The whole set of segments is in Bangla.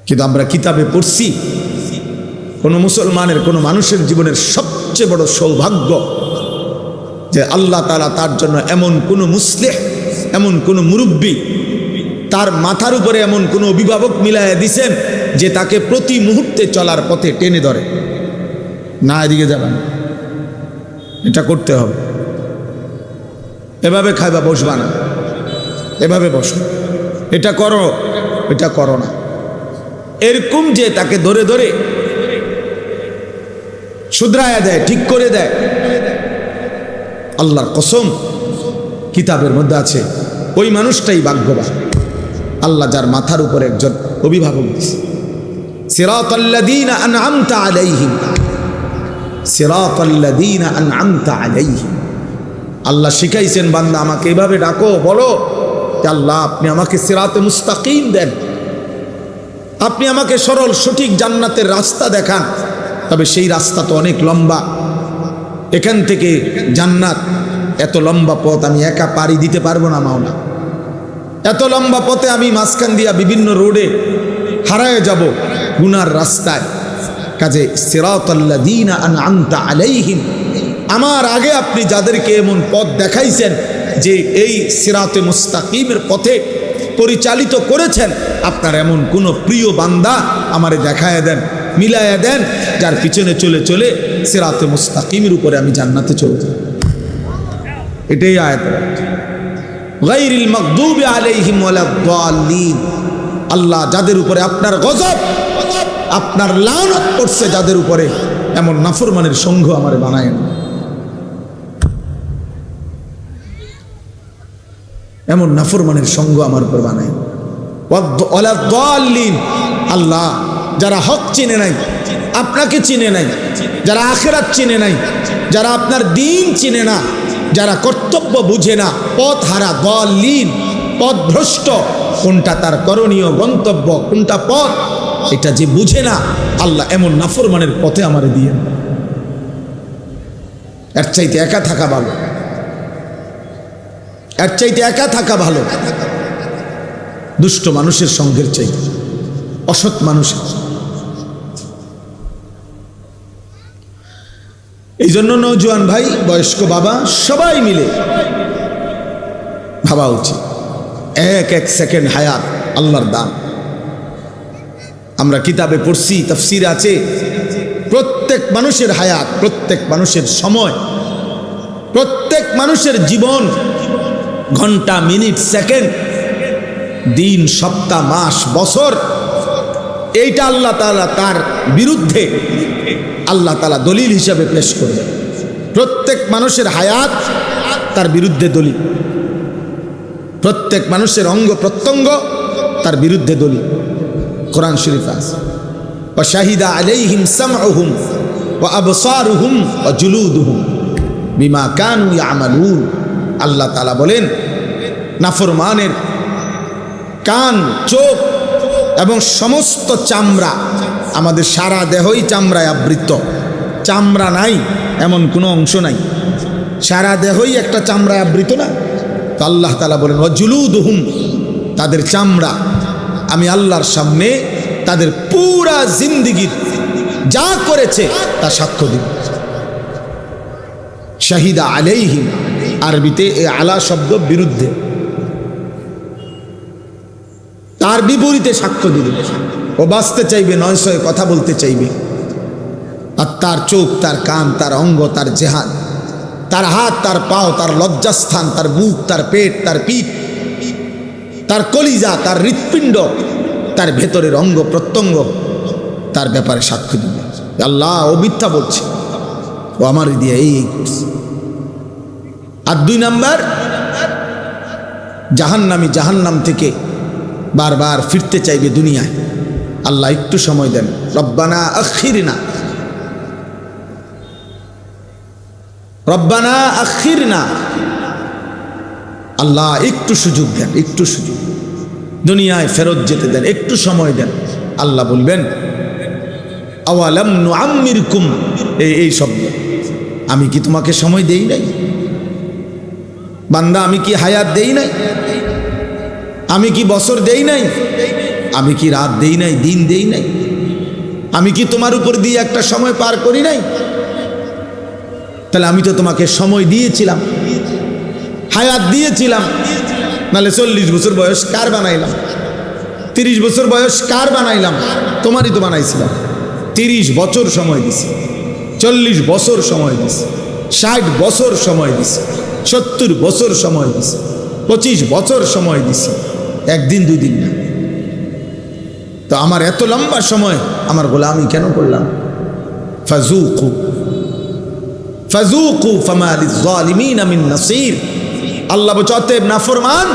কিন্তু আমরা কিতাবে পড়ছি কোনো মুসলমানের কোনো মানুষের জীবনের সবচেয়ে বড় সৌভাগ্য যে আল্লাহ তাআলা তার জন্য এমন কোনো মুসলিহ, এমন কোনো মুরব্বী, তার মাথার উপরে এমন কোনো অভিভাবক মিলাইয়া দিছেন যে তাকে প্রতি মুহূর্তে চলার পথে টেনে ধরে, না এদিকে যাবেন, এটা করতে হবে, এভাবে খাইবা বসবা না, এভাবে বসো, এটা করো, এটা করো না, এরকম যে তাকে ধরে ধরে শুধরায়া দেয়, ঠিক করে দেয়। আল্লাহর কসম, কিতাবের মধ্যে আছে ওই মানুষটাই ভাগ্যবান, আল্লাহ যার মাথার উপর একজন অভিভাবক দিয়েছে। সিরাতাল্লাযীনা আনআমতা আলাইহিম, সিরাতাল্লাযীনা আনআমতা আলাইহিম। আল্লাহ শিখাইছেন বান্দা আমাকে এভাবে ডাকো, বলো যে আল্লাহ আপনি আমাকে সিরাতে মুস্তাকিম দেন, আপনি আমাকে সরল সঠিক জান্নাতের রাস্তা দেখান। তবে সেই রাস্তা তো অনেক লম্বা, এখান থেকে জান্নাত এত লম্বা পথ আমি একা পাড়ি দিতে পারবো না মাওলা, এত লম্বা পথে আমি মাঝখান দিয়া বিভিন্ন রোডে হারায় যাব গুনার রাস্তায়। কাজে সিরাতাল্লাযীনা আনআমতা আলাইহিম, আমার আগে আপনি যাদেরকে এমন পথ দেখাইছেন যে এই সিরাতে মুস্তাকিমের পথে পরিচালিত করেছেন, আপনার এমন কোন প্রিয় বান্দা আমারে দেখায় দেন, মিলায়া দেন, যার পিছনে চলে চলে সিরাতে মুস্তাকিমের উপরে আমি জান্নাতে চলে যাব। এটাই আয়াত, গায়রিল মাগদুবি আলাইহিম ওয়ালাদ-দাল্লিন। আল্লাহ যাদের উপরে আপনার গজব, আপনার লানত করছে যাদের উপরে, এমন নাফরমানের সঙ্গ আমারে বানায় না, এমন নাফরমানের সঙ্গ আমার উপর বানায় না। ওয়ালাদ-দাল্লিন, আল্লাহ যারা হক চিনে নাই, আপনাকে চিনে নাই, যারা আখিরাত চিনে নাই, যারা আপনার দ্বীন চিনে না, যারা কর্তব্য বুঝে না, পথ হারা, দাল্লিন, পথভ্রষ্ট, কোনটা তার করণীয় গন্তব্য, কোনটা পথ এটা যে বুঝে না, আল্লাহ এমন নাফরমানের পথে আমারে দিয়ে, এর চাইতে একা থাকা ভালো, এর চাইতে একা থাকা ভালো দুষ্ট মানুষের সঙ্গের চাইতে, অসৎ মানুষের। এই জন্য নওজোয়ান ভাই, বয়স্ক বাবা, সবাই মিলে ভাবা উচিত, এক এক সেকেন্ড হায়াত আল্লাহর দান। আমরা কিতাবে পড়ছি, তাফসীর আছে, প্রত্যেক মানুষের হায়াত, প্রত্যেক মানুষের সময়, প্রত্যেক মানুষের জীবন, ঘন্টা, মিনিট, সেকেন্ড, দিন, সপ্তাহ, মাস, বছর, এইটা আল্লাহ তাআলা তার বিরুদ্ধে আল্লাহ তাআলা দলিল হিসাবে পেশ করবে। প্রত্যেক মানুষের হায়াত তার বিরুদ্ধে দলিল, প্রত্যেক মানুষের অঙ্গ প্রত্যঙ্গ তার বিরুদ্ধে দলিল। কোরআন শরীফ আছে, ওয়া শাহিদা আলাইহিম সামউহুম ওয়া আবসারুহুম ওয়া জুলুদুহুম বিমা কানু ইয়ামালুন। আল্লাহ তাআলা বলেন নাফরমানের কান, চোখ এবং সমস্ত চামড়া, আমাদের সারা দেহই চামড়ায় আবৃত, চামড়া নাই এমন কোনো অংশ নাই, সারা দেহই একটা চামড়ায় আবৃত না। তো আল্লাহ তাআলা বলেন ওয়া জুলুদুহুম, তাদের চামড়া আমি আল্লাহর সামনে তাদের পুরা জিন্দেগীর যা করেছে তা সাক্ষ্য দিব। শাহিদা আলাইহিম, আরবিতে এই আলা শব্দ বিরুদ্ধে, তার বিপরীতে সাক্ষ্য দিবে। ও বাঁচতে চাইবে, নয়শয় কথা বলতে চাইবে, আর তার চোখ, তার কান, তার অঙ্গ, তার জেহাদ, তার হাত, তার পাও, তার লজ্জাস্থান, তার মুখ, তার পেট, তার পিঠ, তার কলিজা, তার হৃৎপিণ্ড, তার ভেতরের অঙ্গ প্রত্যঙ্গ, তার ব্যাপারে সাক্ষ্য দিবে আল্লাহ ও মিথ্যা বলছে, ও আমার দিয়ে এই করছে। আর 2 নাম্বার, জাহান্নামী জাহান্নাম থেকে বারবার ফিরতে চাইবে দুনিয়ায়। আল্লাহ একটু সময় দেন, রব্বানা আখিরনা, রব্বানা আখিরনা, আল্লাহ একটু সুযোগ দেন, একটু সুযোগ, দুনিয়ায় ফেরত যেতে দেন, একটু সময় দেন। আল্লাহ বলবেন আওয়ালাম নুআম্মিরকুম, এই শব্দ, আমি কি তোমাকে সময় দেই নাই বান্দা? আমি কি হায়াত দেই নাই? আমি কি বছর দেই নাই? আমি কি রাত দেই নাই, দিন দেই নাই? আমি কি তোমার উপর দিয়ে একটা সময় পার করি নাই? তাহলে আমি তো তোমাকে সময় দিয়েছিলাম, হায়াত দিয়েছিলাম। নাহলে 40 বছর বয়স কার বানাইলাম? 30 বছর বয়স কার বানাইলাম? তোমারই তো বানাইছিলাম। 30 বছর সময় দিছি, 40 বছর সময় দিছি, 60 বছর সময় দিছি, 70 বছর সময় দিছি, 25 বছর সময় দিছি, একদিন 2 দিন না। তো আমার এত লম্বা সময় আমার গোলামি কেন করলাম? ফাজুকু ফাজুকু ফামা লিয-যালিমিনা মিন নাসির। আল্লাহ বলছে, অতএব নাফরমান,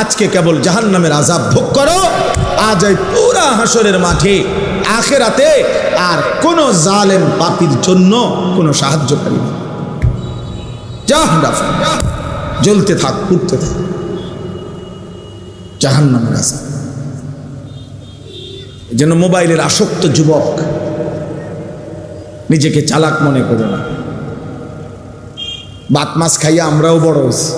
আজকে কেবল জাহান্নামের আযাব ভোগ করো। আজ এই পুরা হাসরের মাঠে আখিরাতে আর কোন জালেম পাপীর জন্য কোনো সাহায্যকারী নেই। জাহান্নাম জ্বলতে থাক, পুড়তে থাক, জাহান্নামের আযাব। যেন মোবাইলের আসক্ত যুবক নিজেকে চালাক মনে করো না। ভাত মাছ খাইয়া আমরাও বড় হয়েছি,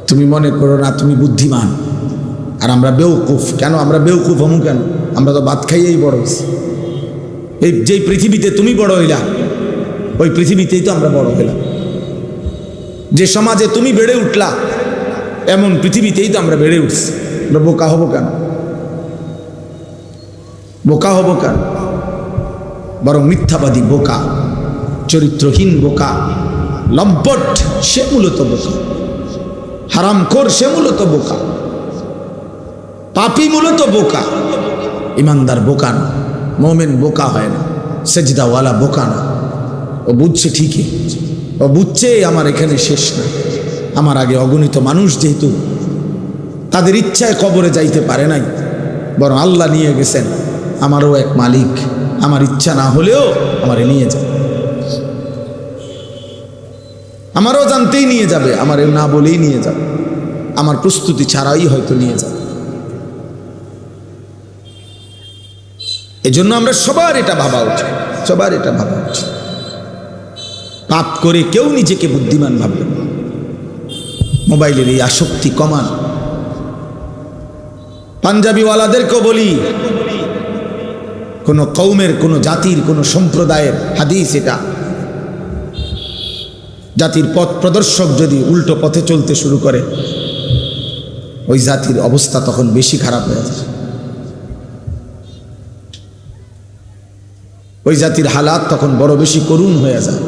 তুমি মনে করো না তুমি বুদ্ধিমান আর আমরা বেউকুফ। কেন আমরা বেউকুফ হমু? কেন? আমরা তো ভাত খাইয়েই বড় হয়েছি। এই যেই পৃথিবীতে তুমি বড় হইলা, ওই পৃথিবীতেই তো আমরা বড় হইলাম। যে সমাজে তুমি বেড়ে উঠলা, এমন পৃথিবীতেই তো আমরা বেড়ে উঠছি। আমরা বোকা হব কেন? বোকা হব কেন? বরং মিথ্যাবাদী বোকা, চরিত্রহীন বোকা, লম্পট সে মূলত বোকা, হারামখোর সে মূলত বোকা, পাপী মূলত বোকা। ইমানদার বোকা না, মোমেন বোকা হয় না, সেজদাওয়ালা বোকা না। ও বুঝছে ঠিকই, ও বুঝছে আমার এখানে শেষ না। আমার আগে অগণিত মানুষ যেহেতু তাদের ইচ্ছায় কবরে যাইতে পারে নাই, বরং আল্লাহ নিয়ে গেছেন। আমারও এক মালিক, আমার ইচ্ছা না হলেও আমারে নিয়ে যাবে, আমারও জানতেই নিয়ে যাবে, আমারে না বলেই নিয়ে যাবে, আমার প্রস্তুতি ছাড়াই হয়তো নিয়ে যাবে। এজন্য আমরা সবার এটা ভাবা উচিত, সবার এটা ভাবা উচিত। পাপ করে কেউ নিজেকে বুদ্ধিমান ভাববে না। মোবাইলের এই আসক্তি কমান। পাঞ্জাবিওয়ালাদেরকেও বলি, কোনো কৌমের, কোনো জাতির, কোনো সম্প্রদায়ের হাদিস এটা, জাতির পথ প্রদর্শক যদি উল্টো পথে চলতে শুরু করে, ওই জাতির অবস্থা তখন বেশি খারাপ হয়ে যায়। ওই জাতির হালাত তখন বড় বেশি করুণ হয়ে যায়।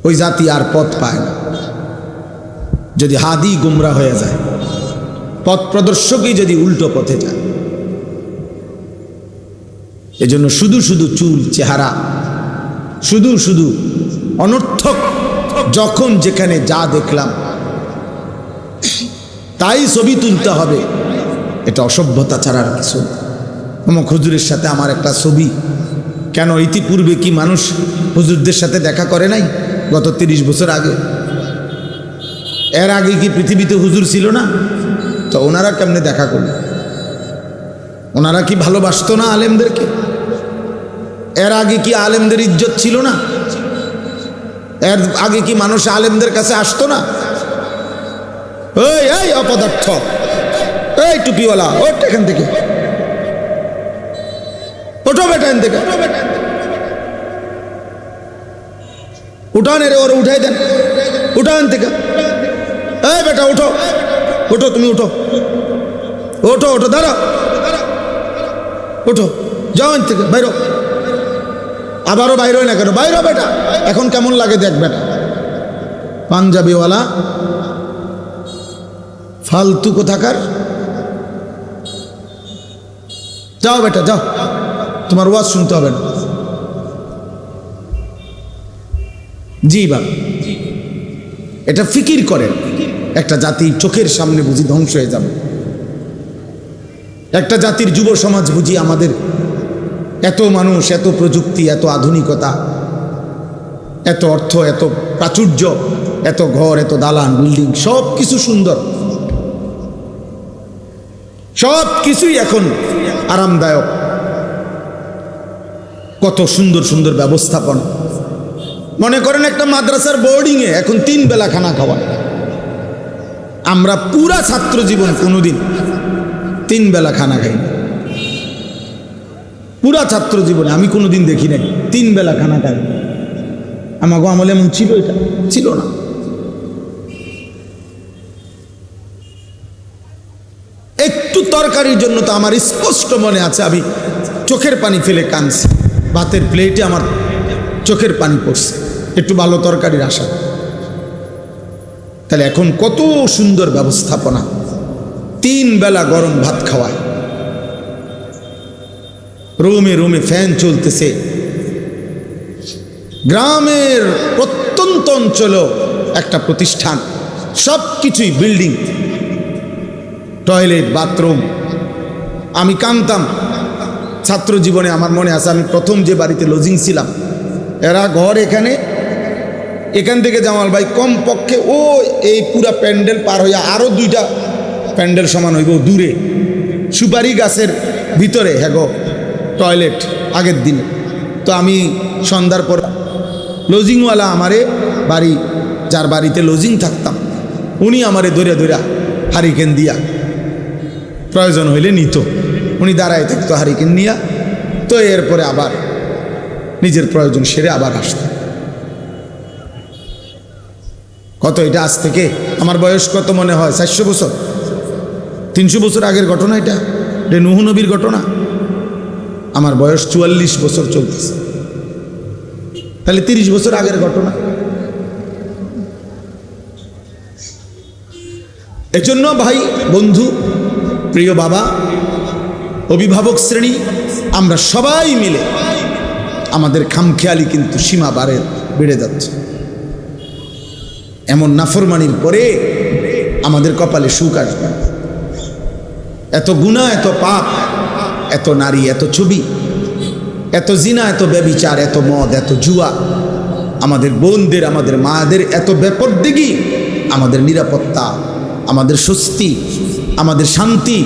ওই জাতি আর পথ পায় না। যদি হাদি গুমরা হয়ে যায়, পথ প্রদর্শকই যদি উল্টো পথে যায়। এজন্য শুধু শুধু চুল, চেহারা, শুধু শুধু অনর্থক, যখন যেখানে যা দেখলাম তাই ছবি তুলতে হবে, এটা অসভ্যতা ছাড়া আর কিছু। অমুক হুজুরের সাথে আমার একটা ছবি। কেন? ইতিপূর্বে কি মানুষ হুজুরদের সাথে দেখা করে নাই? গত 30 বছর আগে, এর আগে কি পৃথিবীতে হুজুর ছিল না? তো ওনারা কেমনে দেখা করল? ওনারা কি ভালোবাসতো না আলেমদেরকে? এর আগে কি আলেমদের ইজ্জত ছিল না? এর আগে কি মানুষ আলেমদের কাছে আসতো না? এই অপদার্থ, এই টুপিওয়ালা, ওঠ এখান থেকে, ওঠো বেটা এখান থেকে, উঠান রে, ওর উঠাই দেন, উঠান থেকে। এই বেটা উঠো, উঠো, তুমি উঠো, ওঠো, ওঠো, দাঁড়াও, উঠো, যাও এখান থেকে, বাইরো। আবারও বাইরোই না কেন? বাইরো বেটা, এখন কেমন লাগে দেখ বেটা। পাঞ্জাবিওয়ালা ফালতু কোথাকার। যাও বেটা যাও, তোমার ওয়াজ শুনতে হবে না। জি বাবা, এটা ফিকির করেন। একটা জাতি চোখের সামনে বুঝি ধ্বংস হয়ে যাবে। একটা জাতির যুব সমাজ বুঝি আমাদের এত মানুষ, এত প্রযুক্তি, এত আধুনিকতা, এত অর্থ, এত প্রাচুর্য, এত ঘর, এত দালান, বিল্ডিং, সব কিছু সুন্দর, সব কিছুই এখন আরামদায়ক, কত সুন্দর সুন্দর ব্যবস্থাপনা। মনে করেন একটা মাদ্রাসার বোর্ডিংয়ে এখন 3 বেলা খানা খাওয়া। আমরা পুরা ছাত্র জীবন কোনোদিন 3 বেলা খানা খাই না। পুরা ছাত্র জীবনে আমি কোনোদিন দেখি নাই 3 বেলা খানা খাই। আমাকে আমলে এমন ছিল? এটা ছিল না। একটু তরকারির জন্য তো আমার স্পষ্ট মনে আছে আমি চোখের পানি ফেলে কাঁদছি। ভাতের প্লেটে আমার চোখের পানি পড়ছে একটু ভালো তরকারির আশা। তাহলে এখন কত সুন্দর ব্যবস্থাপনা, 3 বেলা গরম ভাত খাওয়ায়, রুমে রুমে ফ্যান চলতেছে। গ্রামের প্রত্যন্ত অঞ্চল একটা প্রতিষ্ঠান, সব কিছুই বিল্ডিং, টয়লেট, বাথরুম। আমি কাঁদতাম ছাত্র জীবনে। আমার মনে আছে আমি প্রথম যে বাড়িতে লজিং ছিলাম, এরা ঘর এখান থেকে জামাল ভাই কমপক্ষে ও এই পুরা প্যান্ডেল পার হইয়া আরও 2টা প্যান্ডেল সমান হইব দূরে, সুপারি গাছের ভিতরে হ্যাগো টয়লেট আগের দিনে। তো আমি সন্ধ্যার পর লজিংওয়ালা আমারে বাড়ি, যার বাড়িতে লজিং থাকতাম, উনি আমারে ধরে ধরে হারিকেন দিয়া প্রয়োজন হইলে নিত। উনি দাঁড়ায় থাকতো হারিকেন নিয়া, তো এরপরে আবার নিজের প্রয়োজন সেরে আবার আসতো। কত এটা আজ থেকে আমার বয়স কত মনে হয় 400 বছর 300 বছর আগের ঘটনা। এটা নূহ নবীর ঘটনা। আমার বয়স 44 বছর চলতেছে, তাহলে 30 বছর আগের ঘটনা। এজন্য ভাই, বন্ধু, প্রিয় বাবা, অভিভাবক শ্রেণী, আমরা সবাই মিলে আমাদের খামখেয়ালি কিন্তু সীমা বেড়ে যাচ্ছে। এমন নাফরমানির পরে আমাদের কপালে সুখ আসবে। এত গুনাহ, এত পাপ, এত নারী, এত ছবি, এত জিনা, এত ব্যভিচার, এত মদ, এত জুয়া, আমাদের বোনদের, আমাদের মায়েদের এত বেপরদেগি, আমাদের নিরাপত্তা, আমাদের স্বস্তি, আমাদের শান্তি,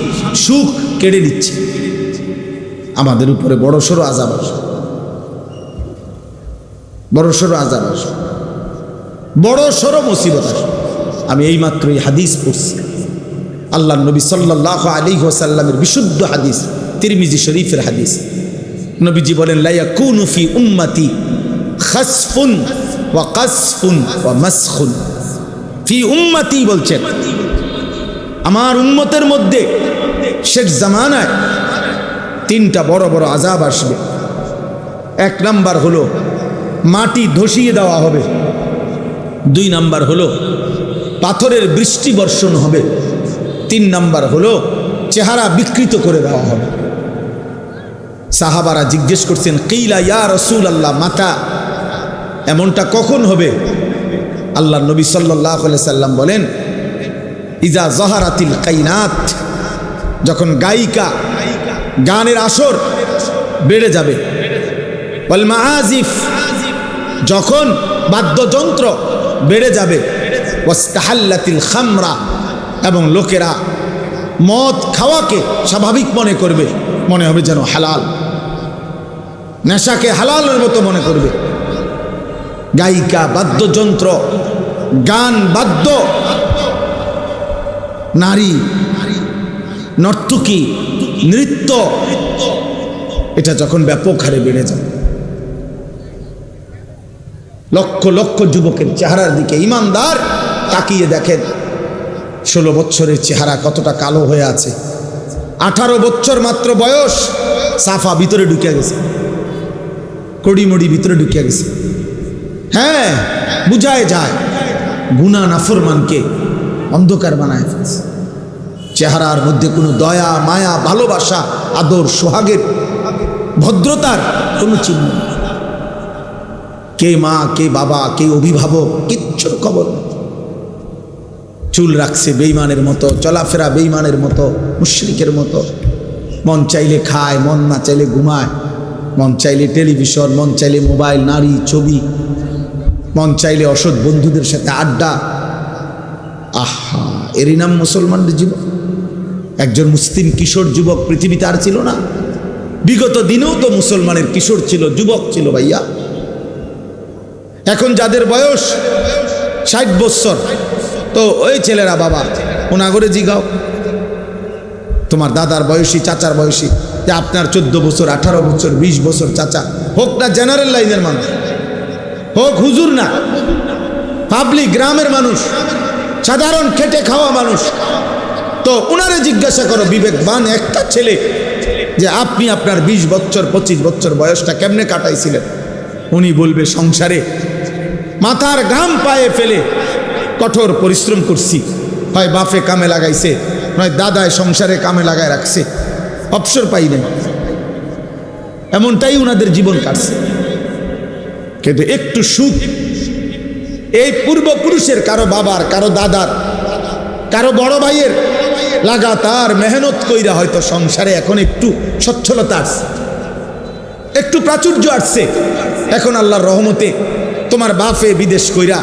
সুখ কেড়ে নিচ্ছে। আমাদের উপরে বড়সড় আযাব আসবে, বড়সড় আযাব আসবে, বড়সড় মুসিবত আসবে। আমি এইমাত্র এই হাদিস পড়ছি, আল্লাহ নবী সাল্লাল্লাহু আলাইহি ওয়াসাল্লামের বিশুদ্ধ হাদিস, তিরমিজি শরীফের হাদিস। নবীজি বলেন, লা ইয়াকুনু ফি উম্মতি খাসফুন ওয়া কাসফুন ওয়া মাসখুন। ফি উম্মতি বলছেন, আমার উম্মতের মধ্যে শেষ জামানায় 3টা বড় বড় আযাব আসবে। 1 নাম্বার হলো মাটি ধসিয়ে দেওয়া হবে, 2 নাম্বার হলো পাথরের বৃষ্টি বর্ষণ হবে, 3 নাম্বার হলো চেহারা বিকৃত করে দেওয়া হবে। সাহাবারা জিজ্ঞেস করছেন, কিলা ইয়া রাসূলুল্লাহ মাতা, এমনটা কখন হবে? আল্লাহ নবী সাল্লাল্লাহু আলাইহি সাল্লাম বলেন, ইজা যাহারাতিল কাইনাত, যখন গায়িকা, গানের আসর বেড়ে যাবে, ওয়াল মাআজিফ, যখন বাদ্যযন্ত্র বেড়ে যাবে, ওয়াস্তাহাল্লাতিল খামরা, এবং লোকেরা মদ খাওয়াকে স্বাভাবিক মনে করবে, মনে হবে যেন হালাল, নেশাকে হালালের মতো মনে করবে। গায়িকা, বাদ্যযন্ত্র, গান, বাদ্য, নারী, নর্তকী, নৃত্য, এটা যখন ব্যাপক হারে বেড়ে যায়, লক্ষ লক্ষ যুবকের চেহারার দিকে ইমানদার তাকিয়ে দেখেন, 16 বছরের চেহারা কতটা কালো হয়ে আছে। 18 বছর মাত্র বয়স, সাফা ভিতরে ঢুকে গেছে, কড়িমড়ি ভিতরে ঢুকে গেছে। হ্যাঁ, বুঝায় যায় গুনাহ নাফরমানকে অন্ধকার বানায় ফেলছে। চেহারার মধ্যে কোনো দয়া, মায়া, ভালোবাসা, আদর, সোহাগের, ভদ্রতার কোনো চিহ্ন নেই। কে মা, কে বাবা, কে অভিভাবক, কিচ্ছুর খবর নেই। চুল রাখছে বেঈমানের মতো, চলাফেরা বেঈমানের মতো, মুশরিকের মতো। মন চাইলে খায়, মন না চাইলে ঘুমায়, মন চাইলে টেলিভিশন, মন চাইলে মোবাইল, নারী, ছবি, মন চাইলে অসৎ বন্ধুদের সাথে আড্ডা। আহা, এরই নাম মুসলমানদের জীবন। একজন মুসলিম কিশোর যুবক পৃথিবীতে আর ছিল না। বিগত দিনেও তো মুসলমানের কিশোর ছিল, যুবক ছিল ভাইয়া। এখন যাদের বয়স 60 বছর, তো ওই ছেলেরা বাবা ওনাগরে জিগাও তোমার দাদার বয়সী, চাচার বয়সী, যে আপনার 14 বছর, 18 বছর, 20 বছর চাচা, হোক না জেনারেল লাইনের মানুষ, হোক হুজুর না, পাবলিক গ্রামের মানুষ, সাধারণ খেটে খাওয়া মানুষ, তো উনারে জিজ্ঞাসা করো বিবেকবান একটা ছেলে, যে আপনি আপনার 20 বছর 25 বছর বয়সটা কেমনে কাটাইছিলেন? উনি বলবে সংসারে মাথার ঘাম পায়ে ফেলে কঠোর পরিশ্রম করছি, হয় বাপে কামে লাগাইছে, নয় দাদায় সংসারে কামে লাগায় রাখছে, অবসর পাই নাই। এমনটাই উনাদের জীবন কাটছে। কিন্তু একটু সুখ এই পূর্বপুরুষের, কারো বাবার, কারো দাদার, কারো বড় ভাইয়ের লাগাতার মেহনত কইরা হয়তো সংসারে এখন একটু সচ্ছলতা আসছে, একটু প্রাচুর্য আসছে। এখন আল্লাহর রহমতে তোমার বাপে বিদেশ কইরা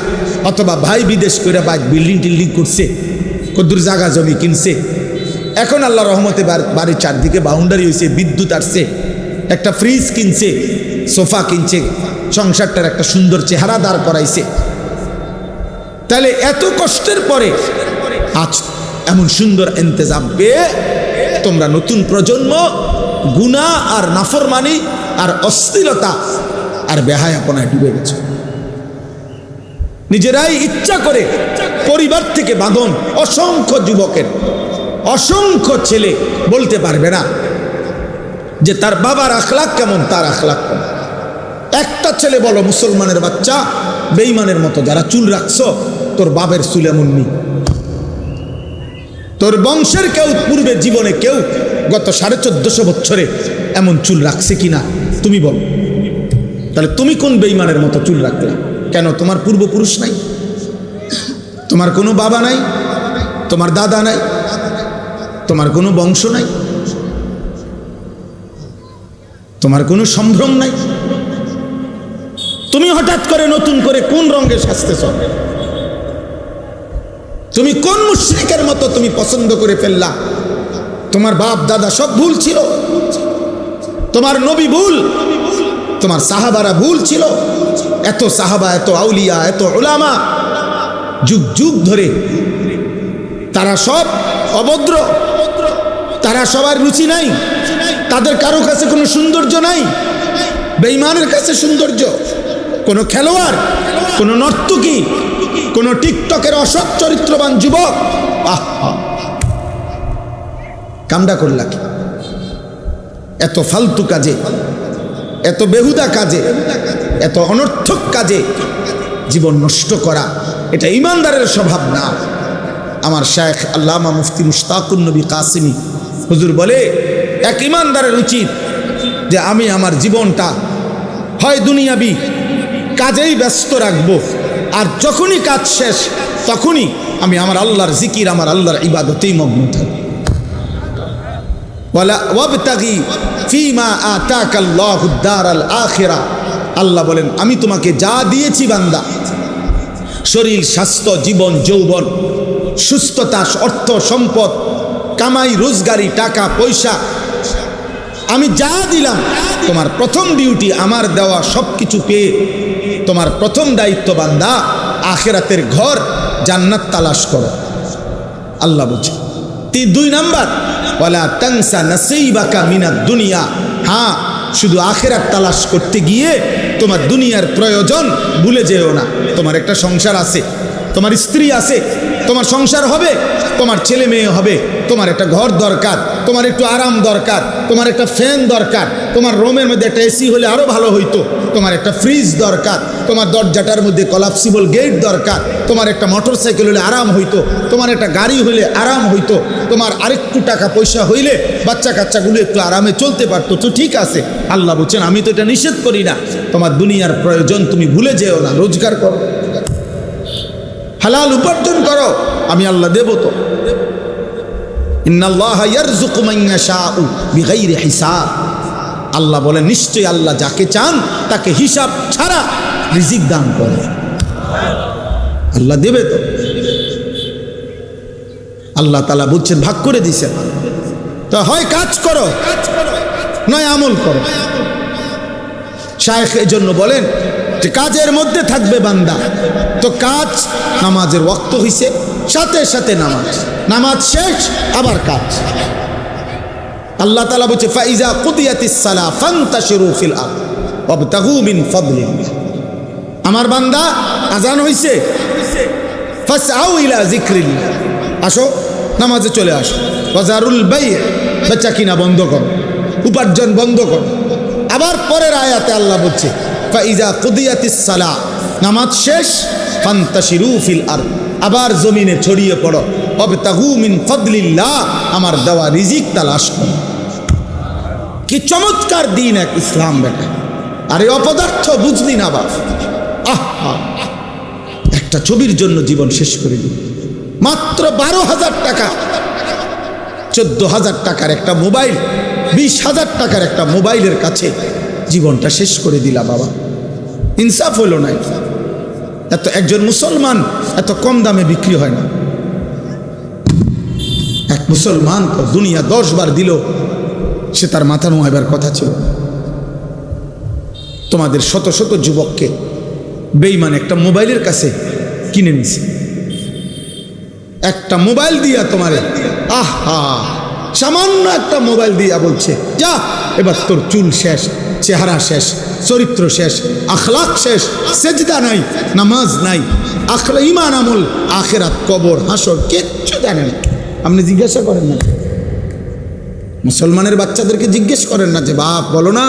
অথবা ভাই বিদেশ কইরা বা বিল্ডিং টিল্ডিং করছে, কদ্দুর জায়গা জমি কিনছে, এখন আল্লাহর রহমতে বাড়ির চারদিকে বাউন্ডারি হয়েছে, বিদ্যুৎ আসছে, একটা ফ্রিজ কিনছে, সোফা কিনছে, সংসারটার একটা সুন্দর চেহারা দাঁড় করাইছে। তাহলে এত কষ্টের পরে আজ এমন সুন্দর ইন্তজাম পেয়ে তোমরা নতুন প্রজন্ম গুনাহ আর নাফরমানি আর অশ্লীলতা আর বেহায়াপনায় ডুবে গেছে। নিজেরাই ইচ্ছা করে পরিবার থেকে বাঁধন। অসংখ্য যুবকের, অসংখ্য ছেলে বলতে পারবে না যে তার বাবার আখলাক কেমন, তার আখলাক কেমন। একটা ছেলে বলো মুসলমানের বাচ্চা, বেঈমানের মতো যারা চুল রাখছো, তোর বাবের চুল এমন নেই, তোর বংশের কেউ পূর্বে জীবনে কেউ গত 1450 বছরে এমন চুল রাখছে কিনা তুমি বলো। তাহলে তুমি কোন বেঈমানের মতো চুল রাখলে? কেন? তোমার পূর্বপুরুষ নাই, তোমার কোনো বাবা নাই, তোমার দাদা নাই, তোমার কোনো বংশ নাই, তোমার কোনো সম্ভ্রম নাই। তুমি হঠাৎ করে নতুন করে কোন রঙে সাজতেছ? তুমি কোন মুশরিকের মতো তুমি পছন্দ করে ফেললা? তোমার বাপ দাদা সব ভুল ছিল, তোমার নবী ভুল, তোমার সাহাবারা ভুল ছিল। এত সাহাবা, এত আউলিয়া, এত উলামা, যুগ যুগ ধরে তারা সব অভদ্র, তারা সবার রুচি নাই, তাদের কারো কাছে কোনো সৌন্দর্য নাই। বেঈমানের কাছে সৌন্দর্য, কোনো খেলোয়াড়, কোনো নর্তকী, কোনো টিকটকের অসৎ চরিত্রবান যুবক, আহা কামডা করলা কি? এত ফালতু কাজে, এত বেহুদা কাজে, এত অনর্থক কাজে জীবন নষ্ট করা, এটা ইমানদারের স্বভাব না। আমার শায়েখ আল্লামা মুফতি মুশতাকুন নবী কাসিমি হুজুর বলে, এক ইমানদারের উচিত যে আমি আমার জীবনটা হয় দুনিয়াবি কাজেই ব্যস্ত রাখবো, আর যখনই কাজ শেষ তখনই আমি আমার আল্লাহর জিকির, আমার আল্লাহর ইবাদতেই মগ্ন থাকবো। ওয়ালা ওয়াবতাগি ফীমা আতাকাল্লাহুদ দারাল আখিরা, আল্লাহ বলেন আমি তোমাকে যা দিয়েছি বান্দা, শরীর, স্বাস্থ্য, জীবন, যৌবন, সুস্থতা, অর্থ সম্পদ, কামাই রোজগারি, টাকা পয়সা, আমি যা দিলাম, তোমার প্রথম ডিউটি আমার দেওয়া সব কিছু পেয়ে তোমার প্রথম দায়িত্ব বান্দা আখিরাতের ঘর জান্নাত তালাশ করো। আল্লাহ বলছে 2 নাম্বার, ওয়ালা তানসা নাসীবাকা মিনাদ দুনিয়া। হ্যাঁ, শুধু আখিরাত তালাশ করতে গিয়ে তোমার দুনিয়ার প্রয়োজন ভুলে যেও না। তোমার একটা সংসার আছে, তোমার স্ত্রী আছে, তোমার সংসার হবে, তোমার ছেলে মেয়ে হবে, তোমার একটা ঘর দরকার, তোমার একটু আরাম দরকার, তোমার একটা ফ্যান দরকার, তোমার রুমের মধ্যে একটা এসি হলে আরো ভালো হইতো, তোমার একটা ফ্রিজ দরকার, তোমার দরজাটার মধ্যে কলাপসিবল গেট দরকার, তোমার একটা মোটর সাইকেল হলে আরাম হইতো, তোমার একটা গাড়ি হলে আরাম হইতো, তোমার আরেকটু টাকা পয়সা হইলে বাচ্চা কাচ্চাগুলো একটু আরামে চলতে পারতো। তো ঠিক আছে, আল্লাহ বলছেন আমি তো এটা নিষেধ করি না, তোমার দুনিয়ার প্রয়োজন তুমি ভুলে যেও না, রোজগার করো, হালাল উপার্জন করো, আমি আল্লাহ দেব। তো ইন্নাল্লাহা ইয়ারযুকু মান ইয়াশাউ বিগাইরি হিসাব, আল্লাহ বলেন নিশ্চয়ই আল্লাহ যাকে চান তাকে হিসাব ছাড়া রিজিক দান করে। আল্লাহ দেবে তো, আল্লাহ তাআলা বলছেন ভাগ করে দিয়েছেন, তো হয় কাজ করো নয় আমল করো। শায়েখ এজন্য বলেন যে কাজের মধ্যে থাকবে বান্দা। তো কাজ, নামাজের ওয়াক্ত হইছে, সাথে সাথে নামাজ, নামাজ শেষ আবার কাজ, আল্লাহ তাআলা বলছে ফাইজা কুদিয়াতিস সালাহ ফান্তাশিরু ফিল আরদ ওয়াবতাগু মিন ফাদলিল্লাহ। আমার বান্দা আজান হইছে, ফাসআউ ইলা যিকরিল্লাহ, আসো নামাজে চলে আসো। ওয়াজারুল বাই', বেচা কিনা বন্ধ করো, উপার্জন বন্ধ করো। আবার পরের আয়াতে আল্লাহ বলছে ফাইজা কুদিয়াতিস সালাহ, নামাজ শেষ, ফান্তাশিরু ফিল আরদ, আবার জমিনে ছড়িয়ে পড়ো, ওয়াবতাগু মিন ফাদলিল্লাহ, আমার দেওয়া রিজিক তালাশ করো। কি চমৎকার দিন এক ইসলাম বেটা। আরে অপদার্থ বুঝলি না বাপ, আহা, একটা ছবির জন্য জীবন শেষ করে দিল। মাত্র 12,000 টাকা, 14,000 টাকার একটা মোবাইল, 20,000 টাকার একটা মোবাইলের কাছে জীবনটা শেষ করে দিলা বাবা। ইনসাফ হলো না। এত একজন মুসলমান এত কম দামে বিক্রি হয় না। এক মুসলমান তো দুনিয়া 10 বার দিল, সে তার মাথা নোয়াইবার কথা ছিল। তোমাদের শত শত যুবককে বেঈমান একটা মোবাইলের কাছে কিনে নিছে, একটা মোবাইল দিয়া তোমারে, আহা, সামান্য একটা মোবাইল দিয়া বলছে যা এবার তোর চুল শেষ, চেহারা শেষ, চরিত্র শেষ, আখলাক শেষ, সেজদা নাই, নামাজ নাই, আখলা ঈমান আমল, আখিরাত, কবর, হাসর কিচ্ছু জানেন না। আপনি জিজ্ঞাসা করেন না, মুসলমানের বাচ্চাদেরকে জিজ্ঞেস করেন না যে বাপ বলো না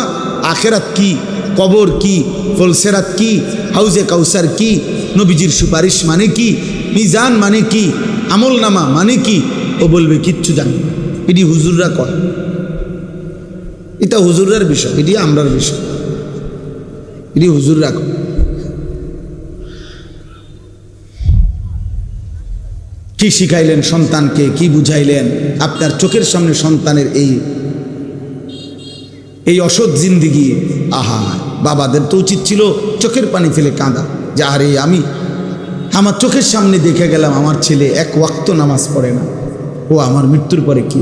আখিরাত কি, কবর কি, ফুলসেরাত কি, হাউজে কাউসার কি, নবীজির সুপারিশ মানে কি, মিজান মানে কি, আমল নামা মানে কি। ও বলবে কিচ্ছু জানি না, এটি হুজুররা কয়, এটা হুজুররার বিষয়, এটি আমরার বিষয়, এটি হুজুররা কয়। কি শিখাইলেন সন্তানকে, কি বুঝাইলেন? আপনার চোখের সামনে সন্তানের এই অসৎ জিন্দিগি, আহা, বাবাদের তো উচিত ছিল চোখের পানি ফেলে কাঁদা যে আরে আমি আমার চোখের সামনে দেখে গেলাম আমার ছেলে এক ওয়াক্ত নামাজ পড়ে না, ও আমার মৃত্যুর পরে কি?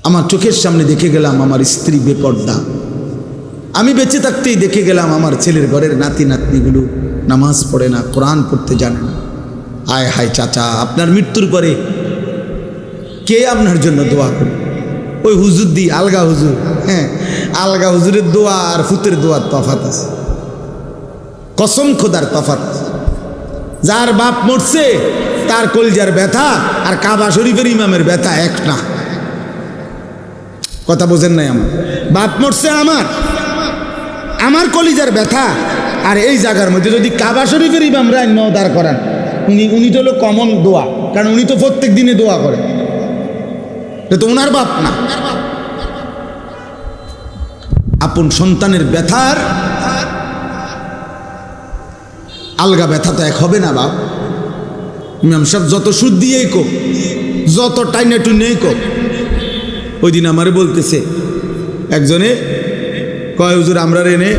আমার চোখের সামনে দেখে গেলাম আমার স্ত্রী বেপর্দা, আমি বেঁচে থাকতেই দেখে গেলাম আমার ছেলের ঘরের নাতি নাতনিগুলো নামাজ পড়ে না, কোরআন পড়তে জানে না। আয় হায় চাচা, আপনার মৃত্যুর পরে কে আপনার জন্য দোয়া করে? ওই হুজুর দি, আলগা হুজুর। হ্যাঁ, আলগা হুজুরের দোয়া আর ফুতের দোয়ার তফাৎ আছে, কসম খোদার তফাৎ আছে। যার বাপ মরছে তার কলজার ব্যথা আর কাবা শরীফের ইমামের ব্যথা এক না। কথা বোঝেন নাই? আমার বাপ মরছে, আমার কলিজার ব্যথা, আর এই জায়গার মধ্যে যদি কাবা শরীফের ইমামরা দাঁড় করান, উনি তো হলো কমন দোয়া, কারণ উনি তো প্রত্যেক দিনে দোয়া করে, তো ওনার বাপ না। আপন সন্তানের ব্যথার আলগা ব্যথা তো এক হবে না বাপ। ইমাম সাহেব যত সুদ দিয়েই কো, যত টাইনে টুনেই কো। ওই দিন আমারে বলতেছে একজনে, কয় হুজুর আমরা এনে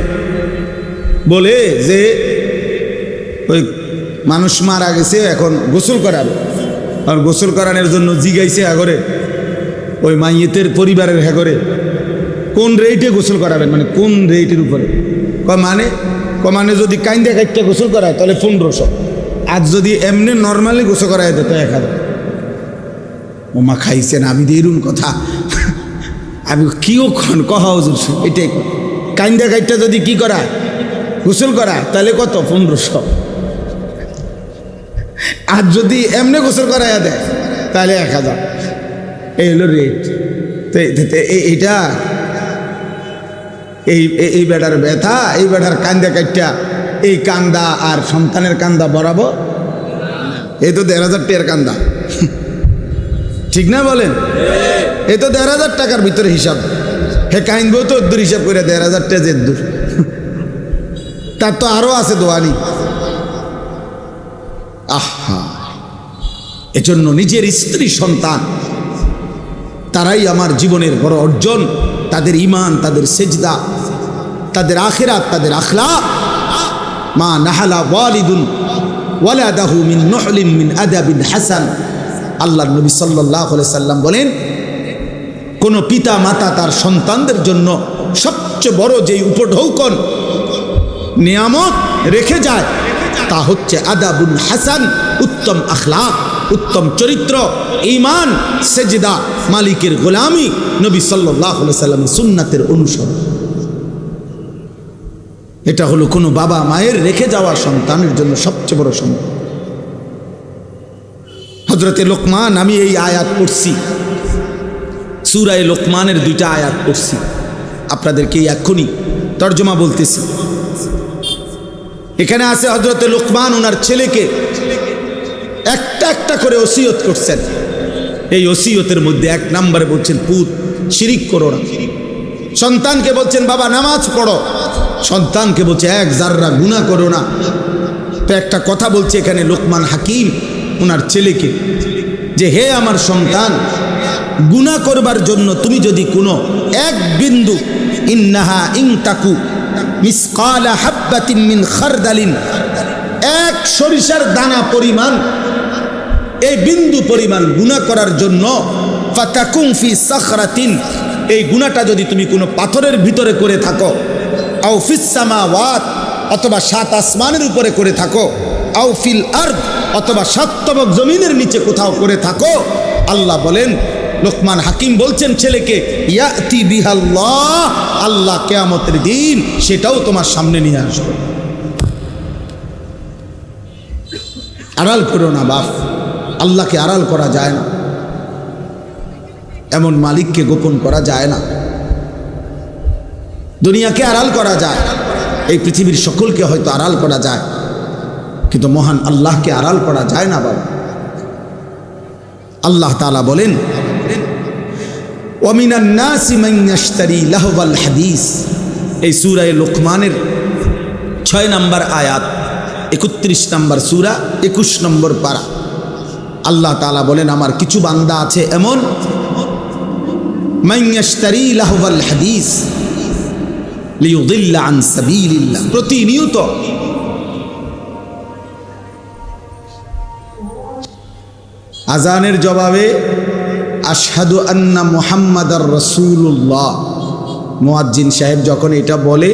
বলে যে ওই মানুষ মারা গেছে, এখন গোসল করাবে, আর গোসল করানোর জন্য জিগাইছে আগরে ওই মাইয়েতের পরিবারের হ্যাগরে কোন রেটে গোসল করাবেন, মানে কোন রেটের উপরে। মানে যদি কাইন্দে কাইটে গোসল করায় তাহলে 1500, আর যদি এমনি নর্মালি গোসল করায় তো 1000। ও মা খাইছে না, আমি এরকম কথা আমি কিও কহা হুজুর, এটাই কাইন্দা কাইটটা যদি কি করায় গোসল করায় তাহলে কত? 1500। আর যদি এমনি গোসল করাইয়া দেয় তাহলে 1000। এই হলো রেট। এইটা এই বেটার ব্যথা, এই বেটার কান্দা কাইটটা, এই কান্দা আর সন্তানের কান্দা বরাবর। এই তো 1,500 টাকার কান্দা, ঠিক না বলেন? এই তো 1,500 টাকার ভিতরে হিসাব। হে কাইনবো তো দূর হিসাব করে 1,500 টাকা যে দূর, তার তো আরো আছে দোয়ানি। আহা, এজন্য নিজের স্ত্রী সন্তান তারাই আমার জীবনের বড় অর্জন। তাদের ঈমান, তাদের সেজদা, তাদের আখিরাত, তাদের আখলাক। মা নাহালা ওয়ালিদুন ওয়ালাদাহু মিন নুহলিন মিন আদাবিন হাসান। আল্লাহর নবী সাল্লাল্লাহু আলাইহি সাল্লাম বলেন, কোন পিতা মাতা তার সন্তানদের জন্য সবচেয়ে বড় যেই উপঢৌকন নিয়ামত রেখে যায় তা হচ্ছে আদাবুল হাসান, উত্তম আখলাক, উত্তম চরিত্র। ঈমান, সেজদা, মালিকের গোলামি, নবী সাল্লাল্লাহু আলাইহি সাল্লামের সুন্নাতের অনুসরণ। এটা হলো কোনো বাবা মায়ের রেখে যাওয়া সন্তানের জন্য সবচেয়ে বড় সম্পদ। হযরতে লোকমান, আমি এই আয়াত পড়ছি, সূরা লোকমানের 2টা আয়াত পড়ছি, আপনাদেরকে এক্ষুনি তর্জমা বলতেছি। এখানে আছে হযরতে লোকমান ওনার ছেলেকে একটা একটা করে ওসিয়ত করছেন। এই ওসিয়তের মধ্যে 1 নম্বরে বলছেন, পুত শিরিক করো না। সন্তানকে বলছেন, বাবা নামাজ পড়ো। সন্তানকে বলছে, 1 জাররা গুনাহ করো না। তো একটা কথা বলছে এখানে লোকমান হাকিম ওনার ছেলেকে, যে হে আমার সন্তান, গুনাহ করবার জন্য তুমি যদি কোনো 1 বিন্দু, ইন্নাহা ইনতাকু মিসকালা হাব্বাতিন মিন খারদালিন, 1 সরিষার দানা পরিমাণ, এই বিন্দু পরিমাণ গুনাহ করার জন্য, ফাতাকুম ফি সাখরাতিন, এই গুনাহটা যদি তুমি কোনো পাথরের ভিতরে করে থাকো, আও ফিস সামাওয়াত, অথবা 7 আসমানের উপরে করে থাকো, আও ফিল আরদ, অথবা 7 তবক জমিনের নিচে কোথাও করে থাকো, আল্লাহ বলেন, লোকমান হাকিম বলছেন ছেলেকে, ইয়াতি বিহাল্লাহ, আল্লাহ কিয়ামতের দিন সেটাও তোমার সামনে নিয়ে আসবে। আড়াল করো না বাপ, আল্লাহকে আড়াল করা যায় না, এমন মালিককে গোপন করা যায় না। দুনিয়াকে আড়াল করা যায়, এই পৃথিবীর সকলকে হয়তো আড়াল করা যায়, কিন্তু মহান আল্লাহকে আড়াল করা যায় না বাবা। আল্লাহ তাআলা বলেন, ওয়ামিনান নাসি মান ইয়াশতারি লাহওয়াল হাদিস, এই সূরা লোকমানের 6 নম্বর আয়াত, 31 নম্বর সূরা, 21 নম্বর পারা। আল্লাহ তাআলা বলেন, আমার কিছু বান্দা আছে এমন, মান ইয়াশতারি লাহওয়াল হাদিস লিয়ুদিল্লা আন সাবিলিল্লাহ, প্রতিনিয়ত আজানের জবাবে আশহাদু আন্না মুহাম্মাদার রাসূলুল্লাহ, মুয়াজ্জিন সাহেব যখন এটা বলে,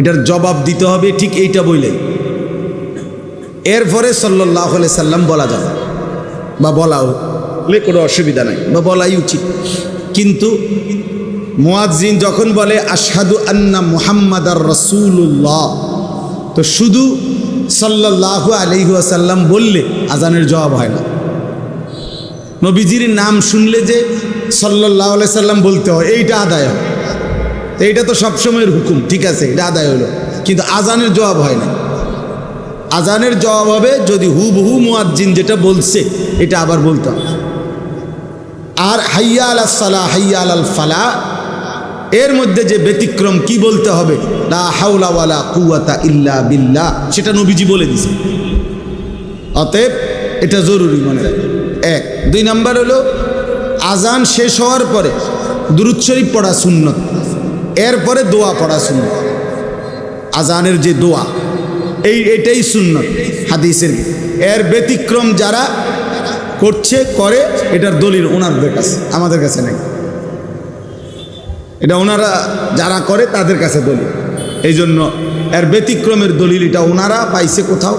এটার জবাব দিতে হবে ঠিক এইটা বলে, এরপরে সাল্লাল্লাহু আলাইহি সাল্লাম বলা যাবে, বা বলাও কোনো অসুবিধা নাই, বা বলাই উচিত। কিন্তু মুয়াজ্জিন যখন বলে আশহাদু আন্না মুহাম্মাদার রাসূলুল্লাহ, তো শুধু সাল্লাল্লাহু আলাইহি ওয়াসাল্লাম বললে আজানের জবাব হয় না। নবীজির নাম শুনলে যে সাল্লাল্লাহু আলাইহি সাল্লাম বলতে হয়, এইটা আদায় হয়। এইটা তো সবসময়ের হুকুম, ঠিক আছে, এটা আদায় হলো, কিন্তু আজানের জবাব হয় না। আজানের জবাব হবে যদি হুবহু মুয়াজ্জিন যেটা বলছে এটা আবার বলতে হবে। আর হাইয়া আলাস সালাহ, হাইয়া আলাল ফালাহ, এর মধ্যে যে ব্যতিক্রম কি বলতে হবে, লা হাওলা ওয়ালা কুওয়াতা ইল্লা বিল্লাহ, সেটা নবীজি বলে দিয়েছে। অতএব এটা জরুরি মনে রাখবেন। 1 2 নম্বর হলো আজান শেষ হওয়ার পরে দুরূদ শরীফ পড়া সুন্নত, এরপরে দোয়া পড়া সুন্নত। আজানের যে দোয়া, এটাই সুন্নত হাদিসের। এর ব্যতিক্রম যারা করছে করে, এটার দলিল ওনাদের কাছে, আমাদের কাছে নেই। এটা ওনারা যারা করে তাদের কাছে দলিল, এই জন্য এর ব্যতিক্রমের দলিল এটা ওনারা পাইছে, কোথাও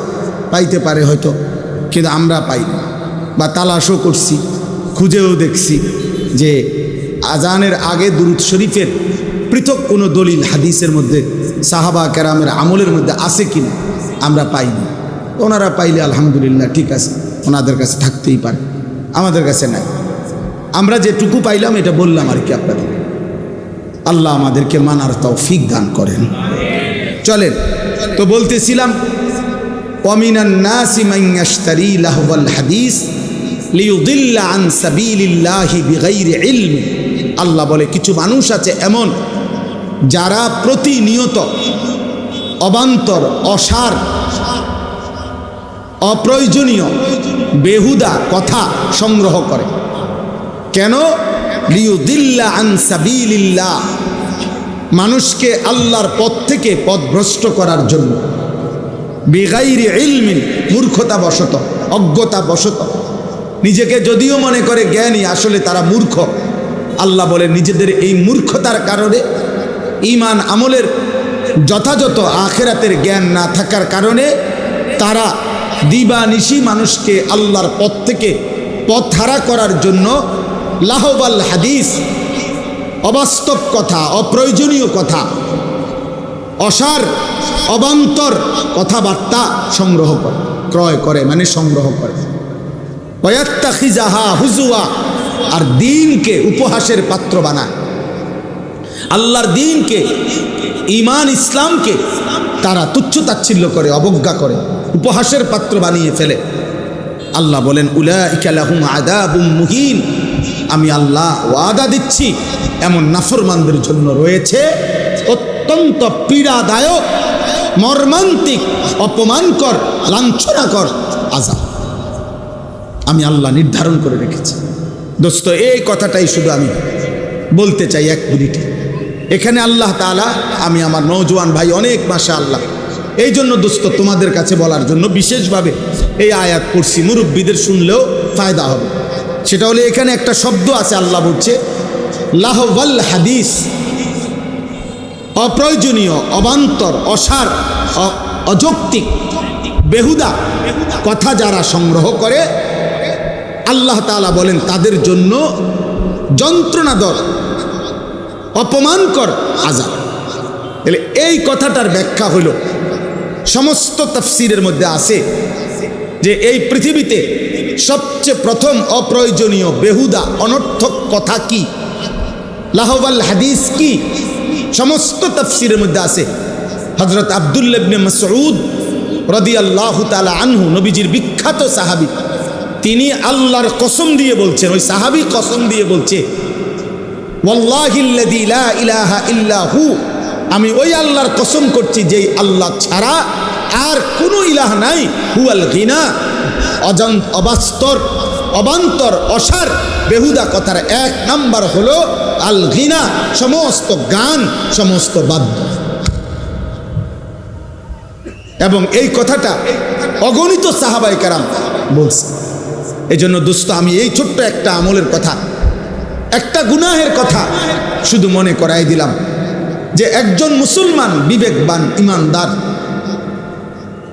পাইতে পারে হয়তো, কিন্তু আমরা পাইনি, বা তালাশও করছি, খুঁজেও দেখছি যে আজানের আগে দুরূদ শরীফের পৃথক কোনো দলিল হাদিসের মধ্যে, সাহাবা কেরামের আমলের মধ্যে আছে কিনা আমরা পাইনি। ওনারা পাইলে আলহামদুলিল্লাহ, ঠিক আছে, ওনাদের কাছে থাকতেই পারে, আমাদের কাছে নাই। আমরা যেটুকু পাইলাম এটা বললাম আর কি আপনাদের। আল্লাহ আমাদেরকে মানার তৌফিক দান করেন। চলেন, তো বলতেছিলাম, ওয়ামিনান নাসি মান ইয়াশতারি লাহওয়াল হাদিস লিয়ুদিল্লা আন সাবিলিল্লাহি বিগাইরি ইলম। আল্লাহ বলে কিছু মানুষ আছে এমন যারা প্রতিনিয়ত অবান্তর, অসার, অপ্রয়োজনীয়, বেহুদা কথা সংগ্রহ করে। কেন? লিয়ুদিল্লা আন সাবিলিল্লাহ, মানুষকে আল্লাহর পথ থেকে পথভ্রষ্ট করার জন্য। বিগাইরি ইলমিন, মূর্খতা বশত, অজ্ঞতা বশত, নিজেকে যদিও মনে করে জ্ঞানী, আসলে তারা মূর্খ। আল্লাহ বলে নিজেদের এই মূর্খতার কারণে, ঈমান আমলের যথাযথ আখিরাতের জ্ঞান না থাকার কারণে তারা দিবানিশি মানুষকে আল্লাহর পথ থেকে পথহারা করার জন্য লাহবাল হাদিস, অবাস্তব কথা, অপ্রয়োজনীয় কথা, অসার অবান্তর কথাবার্তা সংগ্রহ করে, ক্রয় করে মানে সংগ্রহ করে। ওয়াত্তাখিজাহা হুজুয়া, আর দিনকে উপহাসের পাত্র বানায়। আল্লাহর দিনকে, ঈমান ইসলামকে তারা তুচ্ছ তাচ্ছিল্য করে, অবজ্ঞা করে, উপহাসের পাত্র বানিয়ে ফেলে। আল্লাহ বলেন উলাইকা লাহুম আযাবুম মুহিন, আমি আল্লাহ ওয়াদা দিচ্ছি এমন নাফরমানদের জন্য রয়েছে অত্যন্ত পীড়াদায়ক, মর্মান্তিক, অপমানকর, লাঞ্ছনাকর আযাব। আমি আল্লাহ নির্ধারণ করে রেখেছি। দোস্ত, এই কথাটাই শুধু আমি বলতে চাই এক মিনিটে। এখানে আল্লাহ তাআলা, আমি আমার নওজোয়ান ভাই অনেক মাশাআল্লাহ, এই জন্য দোস্ত তোমাদের কাছে বলার জন্য বিশেষভাবে এই আয়াত পড়ছি, মুরব্বীদের শুনলেও ফায়দা হবে। সেটা হলো এখানে একটা শব্দ আছে, আল্লাহ বলছে লাহওয়াল হাদিস, অপ্রয়োজনীয়, অবান্তর, অসার, অযৌক্তিক, বেহুদা কথা যারা সংগ্রহ করে, আল্লাহ তাআলা বলেন তাদের জন্য যন্ত্রণাদায়ক, অপমানকর আযাব। তাহলে এই কথাটার ব্যাখ্যা হলো, সমস্ত তাফসীরের মধ্যে আছে যে এই পৃথিবীতে সবচেয়ে প্রথম অপ্রয়োজনীয়, বেহুদা, অনর্থক কথা কি, লাহওয়াল হাদিস কি, সমস্ত তাফসীরের মধ্যে আছে। হযরত আব্দুল্লাহ ইবনে মাসউদ রাদিয়াল্লাহু তাআলা আনহু, নবীজির বিখ্যাত সাহাবী, তিনি আল্লাহর কসম দিয়ে বলছেন, ওই সাহাবী কসম দিয়ে বলছে, ওয়াল্লাহিল্লাযী লা ইলাহা ইল্লা হু, আমি ওই আল্লাহর কসম করছি যেই আল্লাহ ছাড়া আর কোনো ইলাহ নাই, হুয়াল গিনা, অবাস্তর, অবান্তর, অসার, বেহুদা কথার এক নাম্বার হলো আল গিনা, সমস্ত গান, সমস্ত বাদ্য। এবং এই কথাটা অগণিত সাহাবায়ে কেরাম বলছে। এই জন্য দোস্ত, আমি এই ছোট্ট একটা আমলের কথা, একটা গুনাহের কথা শুধু মনে করাই দিলাম যে একজন মুসলমান, বিবেকবান, ইমানদার,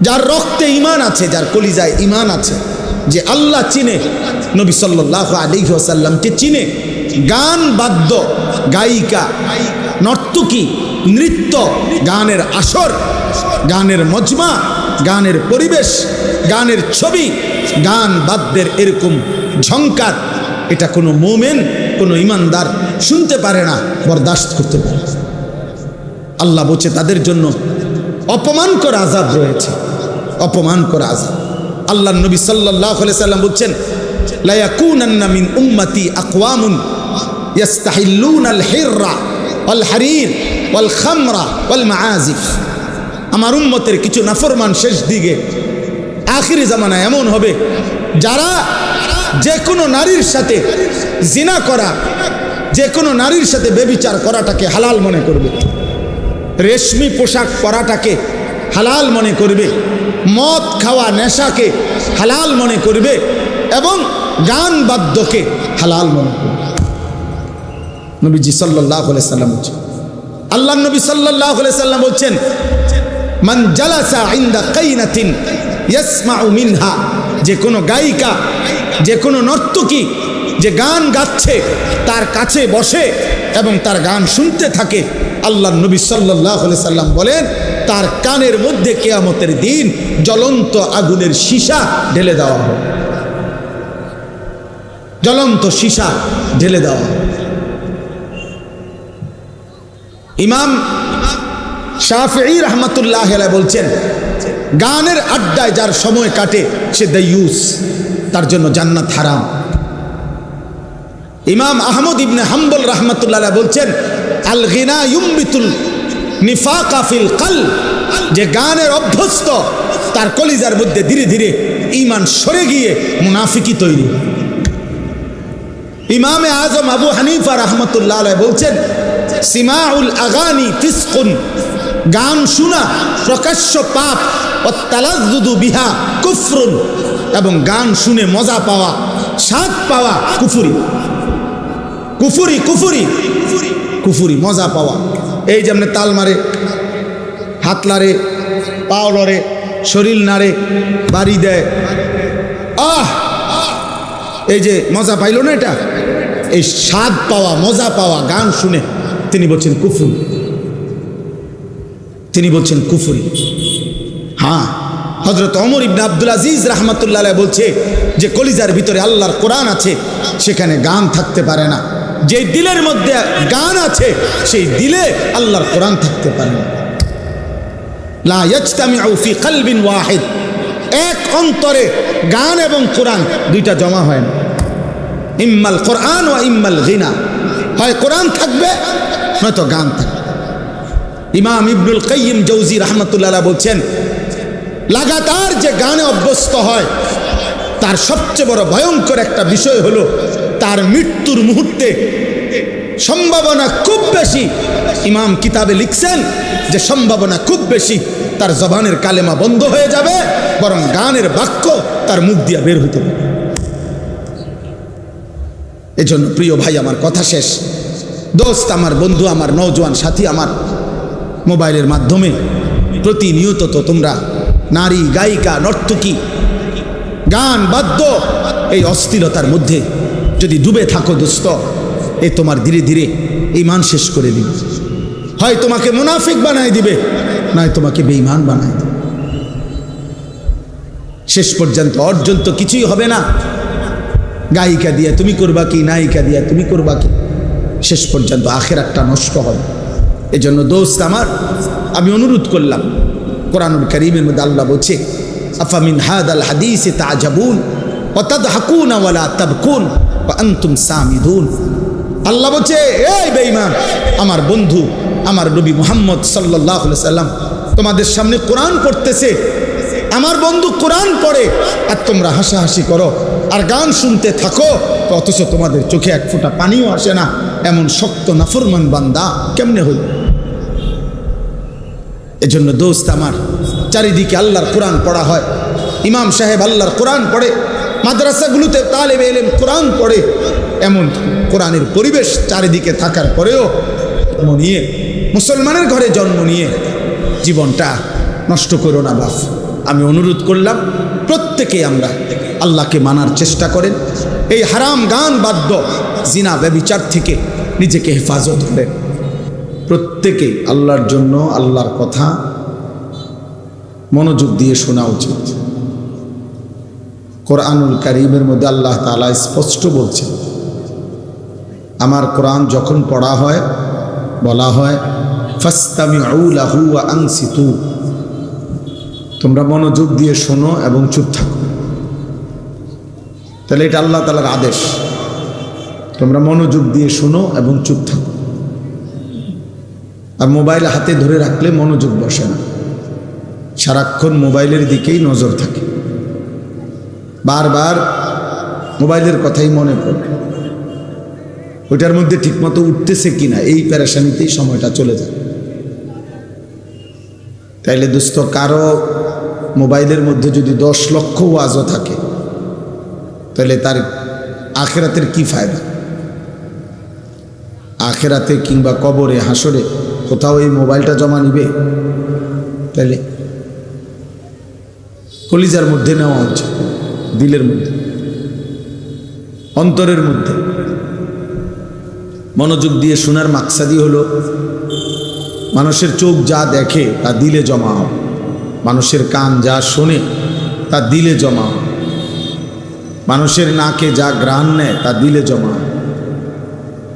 যার রক্তে ঈমান আছে, যার কলিজায় ঈমান আছে, যে আল্লাহ চিনে, নবী সাল্লাল্লাহু আলাইহি ওয়াসাল্লামকে চিনে, গান, বাদ্য, গায়িকা, নর্তকী, নৃত্য, গানের আসর, গানের মজমা, গানের পরিবেশ, গানের ছবি, গান বাদ্যের এরকম ঝংকার, এটা কোনো মুমিন, কোনো ইমানদার শুনতে পারে না, বরদাস্ত করতে পারে। আল্লাহ বলছে তাদের জন্য অপমানকর আযাব রয়েছে, অপমানকর আযাব। আল্লাহর নবী সাল্লাল্লাহু আলাইহি সাল্লাম বলছেন লা ইয়াকুনান্না মিন উম্মতি আকওয়ামুন ইস্তাহিল্লুনাল হিররা ওয়াল হারির ওয়াল খামরা ওয়াল মাআজিফ, আমার উম্মতের কিছু নাফরমান শেষ দিকে আখিরি জামানায় এমন হবে যারা যে কোনো নারীর সাথে জিনা করা, যে কোনো নারীর সাথে ব্যভিচার করাটাকে হালাল মনে করবে, রেশমি পোশাক পরাটাকে হালাল মনে করবে, মদ খাওয়া, নেশাকে হালাল মনে করবে, এবং গান বাদ্যকে হালাল মনে করবে। নবীজি সাল্লাল্লাহু আলাইহি সাল্লাম বলছেন, আল্লাহর নবী সাল্লাল্লাহু আলাইহি সাল্লাম বলছেন মান জালাসা ইনদা কাইনাতিন ইয়াসমাউ মিনহা, যে কোনো গায়িকা, যে কোনো নর্তকী যে গান গাচ্ছে তার কাছে বসে এবং তার গান শুনতে থাকে, আল্লাহর নবী সাল্লাল্লাহু আলাইহি সাল্লাম বলেন তার কানের মধ্যে কিয়ামতের দিন জ্বলন্ত আগুনের সীসা ঢেলে দেওয়া হবে, জ্বলন্ত সীসা ঢেলে দেওয়া হবে। ইমাম শাফিঈ রাহমাতুল্লাহ আলাইহি বলছেন গানের আড্ডায় যার সময় কাটে সে দায়ুস, তার জন্য জান্নাত হারাম। ইমাম আহমদ ইবনে হাম্বল রাহমাতুল্লাহ আলাইহি বলছেন আল গিনা ইউমবিতুল নিফাকা ফিল কলব, যে গানের অভ্যস্ত তার কলিজার মধ্যে ধীরে ধীরে ঈমান সরে গিয়ে মুনাফিকি তৈরি। ইমামে আজম আবু হানিফা রাহমাতুল্লাহ আলাইহি বলছেন সিমাউল আগানি ফিসকুন, গান শোনা প্রকাশ্য পাপ, ওয়াত্তালাজ্জুদু বিহা কুফরুন, এবং গান শুনে মজা পাওয়া, স্বাদ পাওয়া কুফরি, কুফরি, কুফরি, কুফরি, মজা পাওয়া। এই যেমন তাল মারে, হাত লাড়ে, পাও লড়ে, শরীর নাড়ে, বাড়ি দেয়, এই যে মজা পাইল না, এটা এই স্বাদ পাওয়া, মজা পাওয়া গান শুনে তিনি বলছেন কুফরি, তিনি বলছেন কুফরি। হ্যাঁ, হযরত ওমর ইবনে আব্দুল আজিজ রাহমাতুল্লাহ আলাইহি বলছে যে কলিজার ভিতরে আল্লাহর কোরআন আছে, সেখানে গান থাকতে পারে না। যে দিলের মধ্যে গান আছে সেই দিলে আল্লাহর কোরআন থাকতে পারে না। লা ইয়াজতামিউ ফি কলবিন ওয়াহিদ, এক অন্তরে গান এবং কোরআন দুইটা জমা হয় না। ইম্মাল কোরআন ওয়া ইম্মাল গিনা, হয় কোরআন থাকবে নয়তো গান থাকবে। ইমাম ইবনুল কাইয়িম জৌজি রাহমাতুল্লাহ আলাইহি বলছেন, লাগাতার যে গানে অভ্যস্ত হয় তার সবচেয়ে বড় ভয়ঙ্কর একটা বিষয় হলো তার মৃত্যুর মুহূর্তে সম্ভাবনা খুব বেশি, ইমাম কিতাবে লিখছেন যে সম্ভাবনা খুব বেশি তার জবানের কালেমা বন্ধ হয়ে যাবে, বরং গানের বাক্য তার মুখ দিয়ে বের হতে পারে। এজন্য প্রিয় ভাই, আমার কথা শেষ, দোস্ত আমার, বন্ধু আমার, নওজোয়ান সাথী আমার, মোবাইলের মাধ্যমে প্রতিনিয়ত তো তোমরা নারী, গায়িকা, নর্তকী, গান, বাদ্য, এই অস্থিরতার মধ্যে যদি ডুবে থাকো দোস্ত, এ তোমার ধীরে ধীরে ঈমান শেষ করে দিবে। হয় তোমাকে মুনাফিক বানায় দিবে, নয় তোমাকে বেঈমান বানায় দিবে। শেষ পর্যন্ত অর্জন তো কিছুই হবে না। গায়িকা দিয়ে তুমি করবা কি, নায়িকা দিয়ে তুমি করবা কি, শেষ পর্যন্ত আখিরাতটা নষ্ট হবে। এজন্য দোস্ত আমার, আমি অনুরোধ করলাম, কোরআনুল কারীমের মধ্যে আল্লাহ বলছে, আফামিন হাদাল হাদিসে তাজাবুন ওয়া তাদহাকুনা ওয়া লা তাবকুন ওয়া আনতুম সামিদুন। আল্লাহ বলছে, এই বেঈমান, আমার বন্ধু আমার নবী মুহাম্মদ সাল্লাল্লাহু আলাইহি সাল্লাম তোমাদের সামনে কোরআন পড়তেছে, আমার বন্ধু কোরআন পড়ে আর তোমরা হাসাহাসি করো আর গান শুনতে থাকো, অথচ তোমাদের চোখে এক ফোঁটা পানিও আসে না। এমন শক্ত নাফরমান বান্দা কেমনে হইল? এজন্য দোস্ত আমার, চারিদিকে আল্লাহর কোরআন পড়া হয়, ইমাম সাহেব আল্লাহর কোরআন পড়ে, মাদ্রাসাগুলোতে তালেবে ইলম কোরআন পড়ে, এমন কোরআনের পরিবেশ চারিদিকে থাকার পরেও জন্ম নিয়ে, মুসলমানের ঘরে জন্ম নিয়ে জীবনটা নষ্ট করো না বাপ। আমি অনুরোধ করলাম প্রত্যেকেই আমরা আল্লাহকে মানার চেষ্টা করেন, এই হারাম গান, বাদ্য, জিনা, ব্যভিচার থেকে নিজেকে হেফাজত করেন। প্রত্যেকে আল্লাহর জন্য আল্লাহর কথা মনোযোগ দিয়ে শোনা উচিত। কোরআনুল কারীমের মধ্যে আল্লাহ তাআলা স্পষ্ট বলছেন, আমার কোরআন যখন পড়া হয় বলা হয় ফাসতামিউ লাহু ওয়া আনসিতু, তোমরা মনোযোগ দিয়ে শোনো এবং চুপ থাকো। তাহলে এটা আল্লাহ তাআলার আদেশ, তোমরা মনোযোগ দিয়ে শোনো এবং চুপ থাকো। আর মোবাইল হাতে ধরে রাখলে মনোযোগ বসে না, সারাক্ষণ মোবাইলের দিকেই নজর থাকে, বারবার মোবাইলের কথাই মনে পড়ে, ওইটার মধ্যে ঠিকমতো উঠতেছে কিনা এই পেরেশানিতেই সময়টা চলে যায়। তাইলে দোস্ত, কারো মোবাইলের মধ্যে যদি 10 লক্ষ ওয়াজও থাকে, তাহলে তার আখিরাতের কি ফায়দা? আখিরাতে কিংবা কবরে, হাসরে কোথাও এই মোবাইলটা জমা নিবে? তাহলে কলিজার মধ্যে নেওয়া উচিত, দিলের মধ্যে, অন্তরের মধ্যে মনোযোগ দিয়ে শোনার মাকসাদই হলো মানুষের চোখ যা দেখে তা দিলে জমা হয়, মানুষের কান যা শোনে তা দিলে জমা হয়, মানুষের নাকে যা ঘ্রাণ নেয় তা দিলে জমা হয়,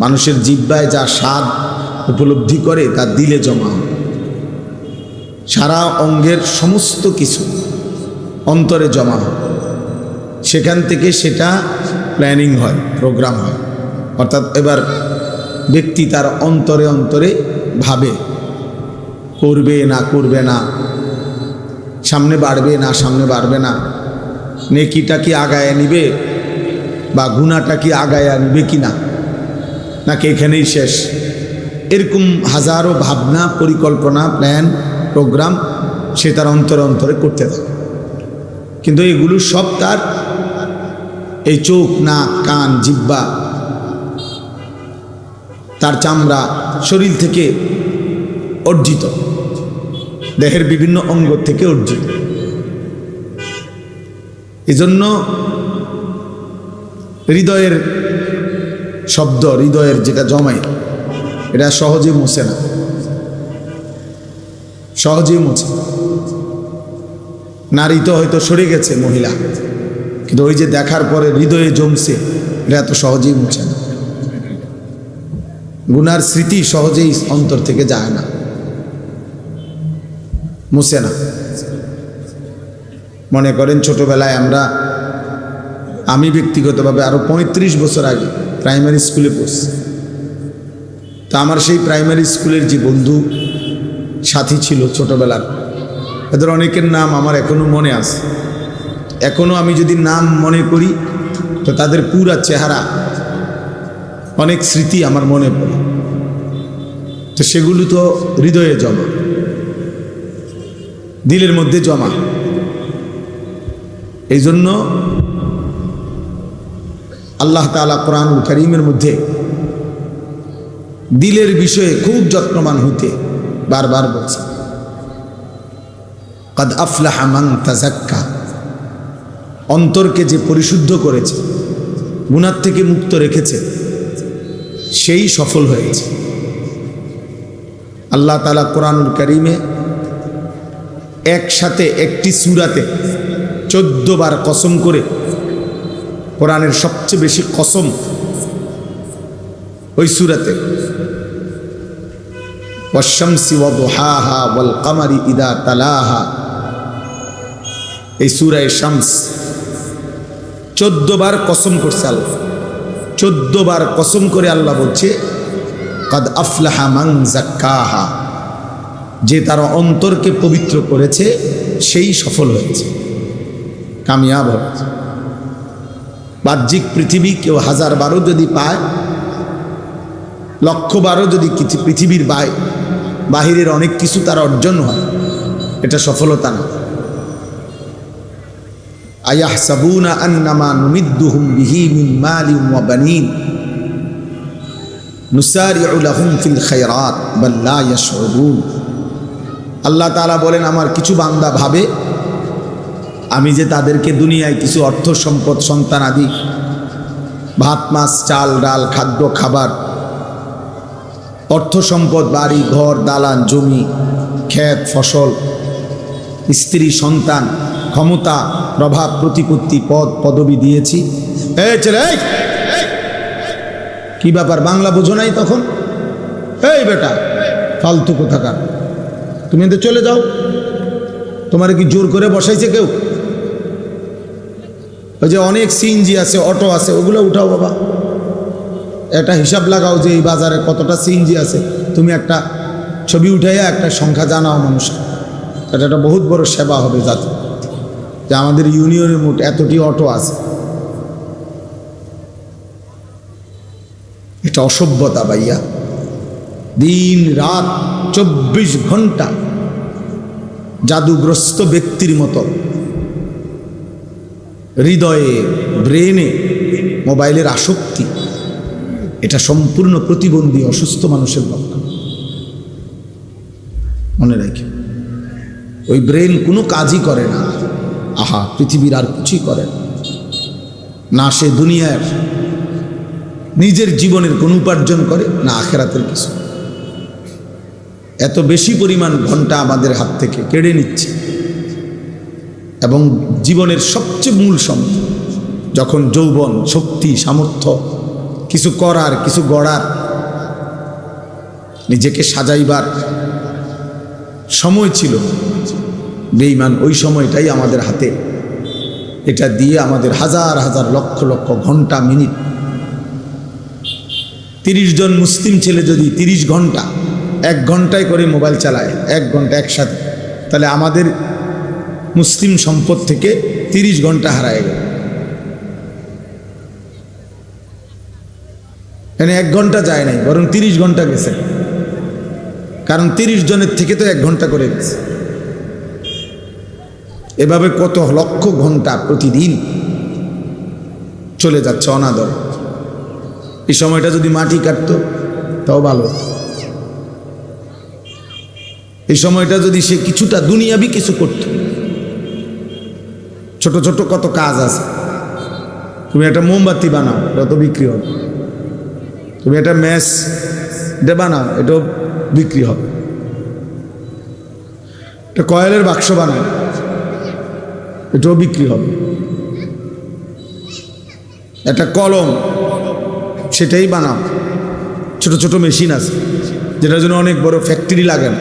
মানুষের জিহ্বায় যা স্বাদ উপলব্ধি করে তা দিলে জমা হয়। সারা অঙ্গের সমস্ত কিছু অন্তরে জমা হয়, সেখান থেকে সেটা প্ল্যানিং হয়, প্রোগ্রাম হয়। অর্থাৎ এবার ব্যক্তি তার অন্তরে অন্তরে ভাবে, করবে না করবে না, সামনে বাড়বে না সামনে বাড়বে না, নেকিটা কি আগায় নিবে বা গুনাহটা কি আগায় নিবে কি না, নাকি এখানেই শেষ, এরকম হাজারো ভাবনা, পরিকল্পনা, প্ল্যান, প্রোগ্রাম সে তার অন্তরে অন্তরে করতে থাকে। কিন্তু এগুলো সব তার এই চোখ, নাক, কান, জিহ্বা, তার চামড়া, শরীর থেকে অর্জিত, দেহের বিভিন্ন অঙ্গ থেকে অর্জিত। এজন্য হৃদয়ের শব্দ, হৃদয়ের যেটা জমায়, এটা সহজে মুছে না, সহজেই মুছে। নারী তো হয়তো সরে গেছে, মহিলা, কিন্তু ওই যে দেখার পরে হৃদয়ে জমছে, এটা এত সহজেই মুছে না। গুনার স্মৃতি সহজেই অন্তর থেকে যায় না, মুছে না। মনে করেন ছোটবেলায় আমি ব্যক্তিগতভাবে আরো 35 বছর আগে প্রাইমারি স্কুলে পড়ছি। তা আমার সেই প্রাইমারি স্কুলের যে বন্ধু সাথী ছিল ছোটবেলার, এদের অনেকের নাম আমার এখনো মনে আছে। এখনো আমি যদি নাম মনে করি তো তাদের পুরা চেহারা, অনেক স্মৃতি আমার মনে পড়ে। তো সেগুলো তো হৃদয়ে জমা, দিলের মধ্যে জমা। এই জন্য আল্লাহ তাআলা কোরআনুল কারীমের মধ্যে দিলের বিষয়ে খুব যত্নবান হইতে বারবার বলছে, কাদ আফলাহা মান তাযাক্কা। অন্তরকে যে পরিশুদ্ধ করেছে, গুনাহ থেকে মুক্ত রেখেছে, সেই সফল হয়েছে। আল্লাহ তাআলা কোরআনুল কারীমে একসাথে একটি সূরাতে 14 বার কসম করে, কোরআনের সবচেয়ে বেশি কসম ওই সূরাতে, ওয়াশ-শামসি ওয়া-দুহাহা ওয়াল-কামারি ইযা তালাহা। এই সূরা শামস 14 বার কসম করছে আল্লাহ। 14 বার কসম করে আল্লাহ বলছে, কাদ আফলাহা মান যাক্কাহা। যে তার অন্তরকে পবিত্র করেছে সেই সফল হয়েছে, কামিয়াব হয়েছে। বাহ্যিক পৃথিবী কেউ 1000 বারও যদি পায়, 1,00,000 বারও যদি কিছু পৃথিবীর বাহিরের অনেক কিছু তার অর্জন হয়, এটা সফলতা না। আয়াহসাবুনা আন্নামা নুমিদ্দুহুম বিহি মিন মালিন ওয়া বানিন নুসারিউ লাহুম ফিল খায়রাত বাল লা ইয়াশউরুন। আল্লাহ তাআলা বলেন, আমার কিছু বান্দা ভাবে আমি যে তাদেরকে দুনিয়ায় কিছু অর্থ সম্পদ, সন্তান আদি, ভাত মাছ চাল ডাল খাদ্য খাবার, অর্থ সম্পদ, বাড়ি ঘর দালান জমি ক্ষেত ফসল, স্ত্রী সন্তান, ক্ষমতা প্রভাব প্রতিপত্তি পদ পদবি দিয়েছি। ছেলে কি ব্যাপার, বাংলা বোঝো নাই তখন? এই বেটা ফালতু কোথাকার, তুমি তো চলে যাও। তোমার কি জোর করে বসাইছে কেউ? ওই যে অনেক সিএনজি আছে, অটো আছে, ওগুলো উঠাও বাবা। একটা হিসাব লাগাও যে এই বাজারে কতটা সিএনজি আছে। তুমি একটা ছবি উঠাইয়া একটা সংখ্যা জানাও মানুষকে। এটা একটা বহুত বড় সেবা হবে জাতি, যে আমাদের ইউনিয়নের মোট এতটি অটো আছে। এটা অসভ্যতা ভাইয়া। দিন রাত 24 ঘন্টা জাদুগ্রস্ত ব্যক্তির মতো হৃদয়ে ব্রেনে মোবাইলের আসক্তি, এটা সম্পূর্ণ প্রতিবন্ধী অসুস্থ মানুষের লক্ষণ। মনে রাখি, ওই ব্রেন কোনো কাজই করে না। আহা, পৃথিবীর আর কিছুই করে না। সে দুনিয়ার নিজের জীবনের কোনো উপার্জন করে না, আখেরাতের কিছু। এত বেশি পরিমাণ ঘন্টা আমাদের হাত থেকে কেড়ে নিচ্ছে। এবং জীবনের সবচেয়ে মূল সম্পদ, যখন যৌবন, শক্তি, সামর্থ্য, কিছু করার, কিছু গড়ার, নিজেকে সাজাইবার সময় ছিল, বেঈমান ওই সময়টাই আমাদের হাতে। এটা দিয়ে আমাদের হাজার হাজার লক্ষ লক্ষ ঘন্টা মিনিট। 30 জন মুসলিম ছেলে যদি 30 ঘন্টা 1 ঘন্টায় করে মোবাইল চালায়, 1 ঘন্টা একসাথে, তাহলে আমাদের মুসলিম সম্পদ থেকে 30 ঘন্টা হারায় গেল। এখানে 1 ঘন্টা যায় নাই, বরং 30 ঘন্টা গেছে। কারণ 30 জনের থেকে তো 1 ঘন্টা করে গেছে। এভাবে কত লক্ষ ঘন্টা প্রতিদিন চলে যাচ্ছে অনাদর। এই সময়টা যদি মাটি কাটতো তাও ভালো। এই সময়টা যদি সে কিছুটা দুনিয়াবি কিছু করত, ছোট ছোট কত কাজ আছে, তুমি একটা মোমবাতি বানাও, এটা তো বিক্রি হবে। তুমি একটা ম্যাচ এটা বানাও, এটাও বিক্রি হবে। একটা কয়েলের বাক্স বানাও, এটাও বিক্রি হবে। একটা কলম, সেটাই বানাও। ছোট ছোট মেশিন আছে যেটার জন্য অনেক বড় ফ্যাক্টরি লাগে না,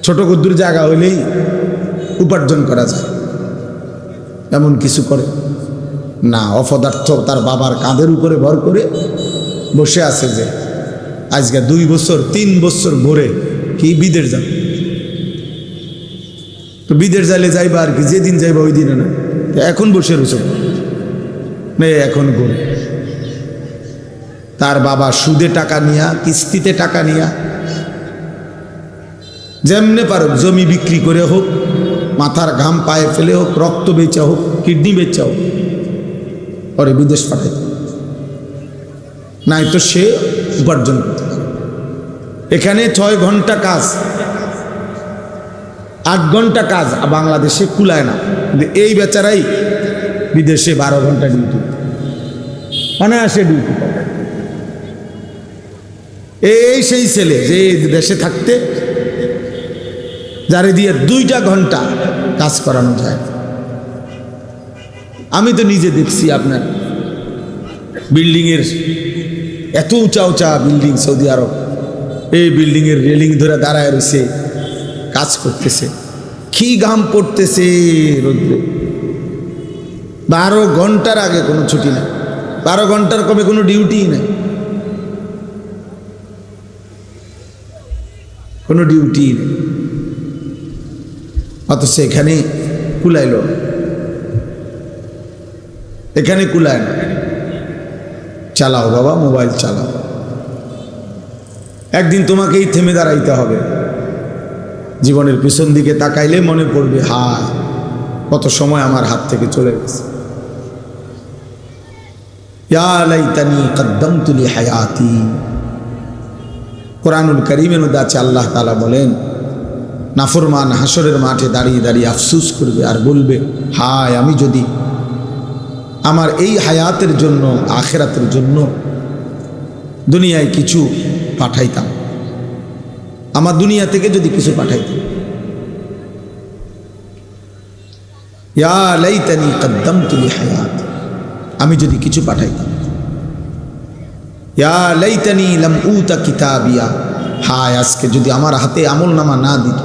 ছোট কুদ্দুর জায়গা হইলেই উপার্জন করা যায়। এমন কিছু করে না, অপদার্থ তার বাবার কাঁধের উপরে ভর করে বসে আছে যে আজকে 2 বছর 3 বছর ভরে কি বিদেশ যাবে। তো বিদেশ যাইলে যাইবা আর কি, যেদিন যাইবা ওই দিনে না। এখন বসে রয়েছে এখন করে তার বাবা সুদে টাকা নিয়া, কিস্তিতে টাকা নিয়া, যেমনে পারুক জমি বিক্রি করে হোক, মাথার ঘাম পায়ে ফেলে হোক, রক্ত বেচা হোক, কিডনি বেচা হোক, পরে বিদেশ পাঠাই, নাই তো সে উপার্জন করতে পারে। এখানে 6 ঘন্টা কাজ, 8 ঘন্টা কাজ বাংলাদেশে কুলায় না, কিন্তু এই বেচারাই বিদেশে 12 ঘন্টা ডিউটি, অনায়াসে ডিউটি। এই সেই ছেলে যে দেশে থাকতে যারে দিয়ে 2টা ঘন্টা কাজ করানো যায়। আমি তো নিজে দেখছি আপনার বিল্ডিংয়ের এত উঁচা উঁচা বিল্ডিং সৌদি আরব, এই বিল্ডিংয়ের রেলিং ধরে দাঁড়ায় রয়েছে, কাজ করতেছে, কি ঘাম পড়তেছে রোদ্রে। 12 ঘন্টার আগে কোনো ছুটি নেই, 12 ঘন্টার কমে কোনো ডিউটিই নেই, কোনো ডিউটি নেই। অথচ এখানে কুলাইল, এখানে কুলায় না। চালাও বাবা, মোবাইল চালাও। একদিন তোমাকেই থেমে দাঁড়াইতে হবে। জীবনের পিছন দিকে তাকাইলে মনে পড়বে, হায় কত সময় আমার হাত থেকে চলে গেছে। ইয়া লাইতানি কদ্দামতু লিহায়াতি। কোরআনুল কারীমের মধ্যে আছে, আল্লাহ তাআলা বলেন, নাফরমান হাসরের মাঠে দাঁড়িয়ে দাঁড়িয়ে আফসোস করবে আর বলবে, হায় আমি যদি আমার এই হায়াতের জন্য, আখিরাতের জন্য দুনিয়ায় কিছু পাঠাইতাম, আমার দুনিয়া থেকে যদি কিছু পাঠাইতাম। ইয়া লাইতানি কদ্দামতু লিহায়াতি, আমি যদি কিছু পাঠাইতাম। ইয়া লাইতানি লাম উতা কিতাবিয়া, হায় আজকে যদি আমার হাতে আমলনামা না দিত,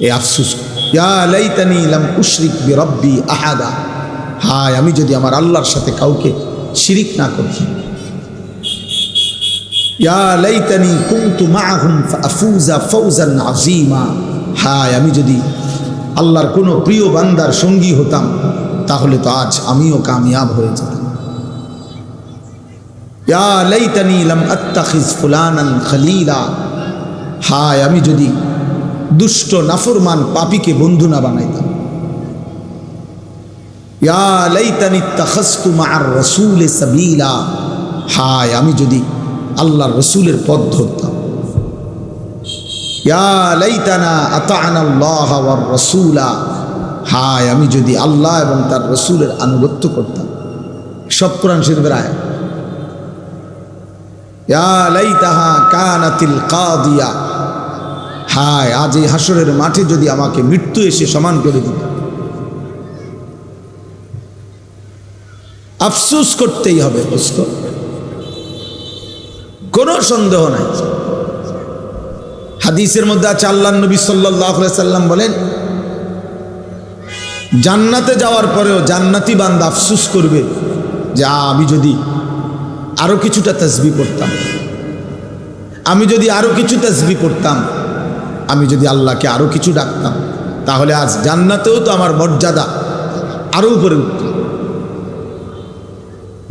এই আফসোস। ইয়া লাইতানি লাম উশরিক বিরব্বি আহাদা, হায় আমি যদি আমার আল্লাহর সাথে কাউকে শিরিক না করতাম। ইয়া লাইতানি কুনতু মাআহুম ফাআফুজা ফাওজান আযীমা, হায় আমি যদি আল্লাহর কোনো প্রিয় বান্দার সঙ্গী হতাম, তাহলে তো আজ আমিও কামিয়াব হয়ে যেতাম। ইয়া লাইতানি লাম আত্তাখিজ ফুলানান খলিলা, হায় আমি যদি দুষ্ট নাফরমান পাপীকে বন্ধু না বানাইতাম। ইয়া লাইতানি ইত্তাখাযতু মা'আর রাসূলি সাবিলা, হায় আমি যদি আল্লাহর রাসূলের পথ ধরতাম। ইয়া লাইতানা আতা'না আল্লাহ ওয়ার রাসূলা, হায় আমি যদি আল্লাহ এবং তার রাসূলের আনুগত্য করতাম। সব কোরআন শরীফের আয়াত। ইয়া লাইতাহা কানাতিল কাদিয়া, হায় আজ এই হাসরের মাঠে যদি আমাকে মৃত্যু এসে সমান করে দিত। আফসোস করতেই হবে দোস্ত, কোনো সন্দেহ নাই। হাদিসের মধ্যে আছে, আল্লাহর নবী সাল্লাল্লাহু আলাইহি সাল্লাম বলেন, জান্নাতে যাওয়ার পরেও জান্নাতি বান্দা আফসোস করবে যে আমি যদি আরো কিছুটা তাসবিহ করতাম, আমি যদি আরো কিছু তাসবিহ করতাম, আমি যদি আল্লাহকে আরো কিছু ডাকতাম, তাহলে আজ জান্নাতেও তো আমার মর্যাদা আরো উপরে উঠত।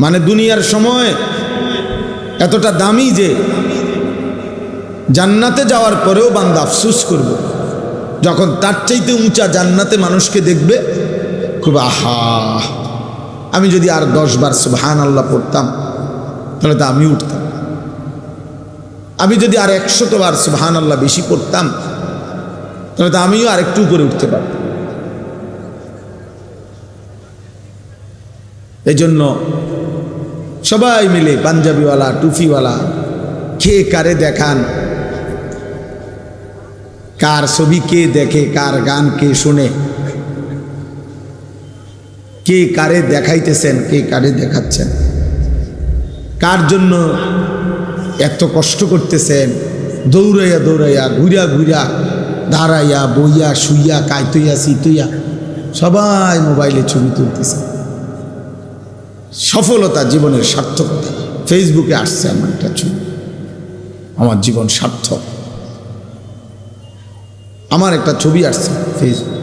মানে দুনিয়ার সময় এতটা দামি যে জান্নাতে যাওয়ার পরেও বান্দা আফসোস করবে যখন তার চাইতে উঁচা জান্নাতে মানুষকে দেখবে, খুব আহা আমি যদি আর 10 বার সুবহানাল্লাহ পড়তাম তাহলে তো আমি উঠতাম, আমি যদি আর 100 বার সুবহানাল্লাহ বেশি পড়তাম তাহলে তো আমিও আর একটু উপরে উঠতে পারতাম। এজন্য সবাই মিলে পাঞ্জাবিওয়ালা টুপিওয়ালা কে কারে দেখান, কার ছবি কে দেখে, কার গান কে শুনে, কে কারে দেখাইতেছেন, কে কারে দেখাচ্ছেন, কার জন্য এত কষ্ট করতেছেন, দৌড়াইয়া দৌড়াইয়া ঘুরা ঘুরা দাঁড়াইয়া বইয়া শুইয়া কাইতইয়া শীতইয়া সবাই মোবাইলে ছবি তুলতেছে। সফলতা জীবনের সার্থকতা। ফেসবুকে আসছে আমার একটা ছবি, আমার জীবন সার্থক, আমার একটা ছবি আসছে ফেসবুক,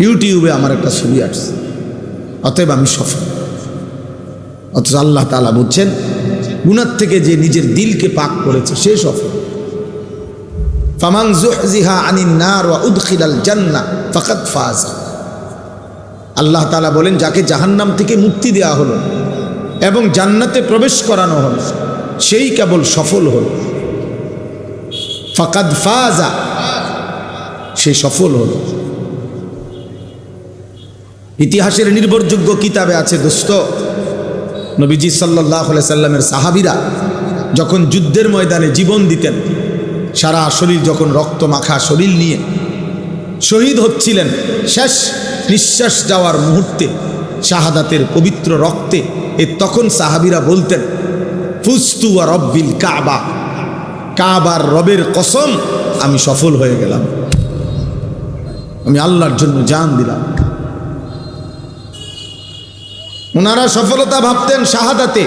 ইউটিউবে আমার একটা ছবি আসছে, অতএব আমি সফল। অথচ আল্লাহ তাআলা বলছেন গুনাহ থেকে যে নিজের দিলকে পাক করেছে সে সফল। ফামান যুহজিহা আনিন নার ওয়া উদখিলাল জান্নাহ ফাকাদ ফাজ। আল্লাহ তাআলা বলেন যাকে জাহান্নাম থেকে মুক্তি দেওয়া হলো এবং জান্নাতে প্রবেশ করানো হলো সেই কেবল সফল হলো। ফাকাদ ফাজা, সে সফল হলো। ইতিহাসের নির্ভরযোগ্য কিতাবে আছে দোস্ত, নবীজি সাল্লাল্লাহু আলাইহি সাল্লামের সাহাবীরা যখন যুদ্ধের ময়দানে জীবন দিতেন, সারা শরীর যখন রক্ত মাখা শরীর নিয়ে শহীদ হচ্ছিলেন, শেষ নিঃশ্বাস যাওয়ার মুহূর্তে শাহাদাতের পবিত্র রক্তে তখন সাহাবীরা বলতেন ফুস্তু ওয়া রব্বিল কাবা, কাবার রবের কসম আমি সফল হয়ে গেলাম, আমি আল্লাহর জন্য জান দিলাম। ওনারা সফলতা ভাবতেন শাহাদাতে,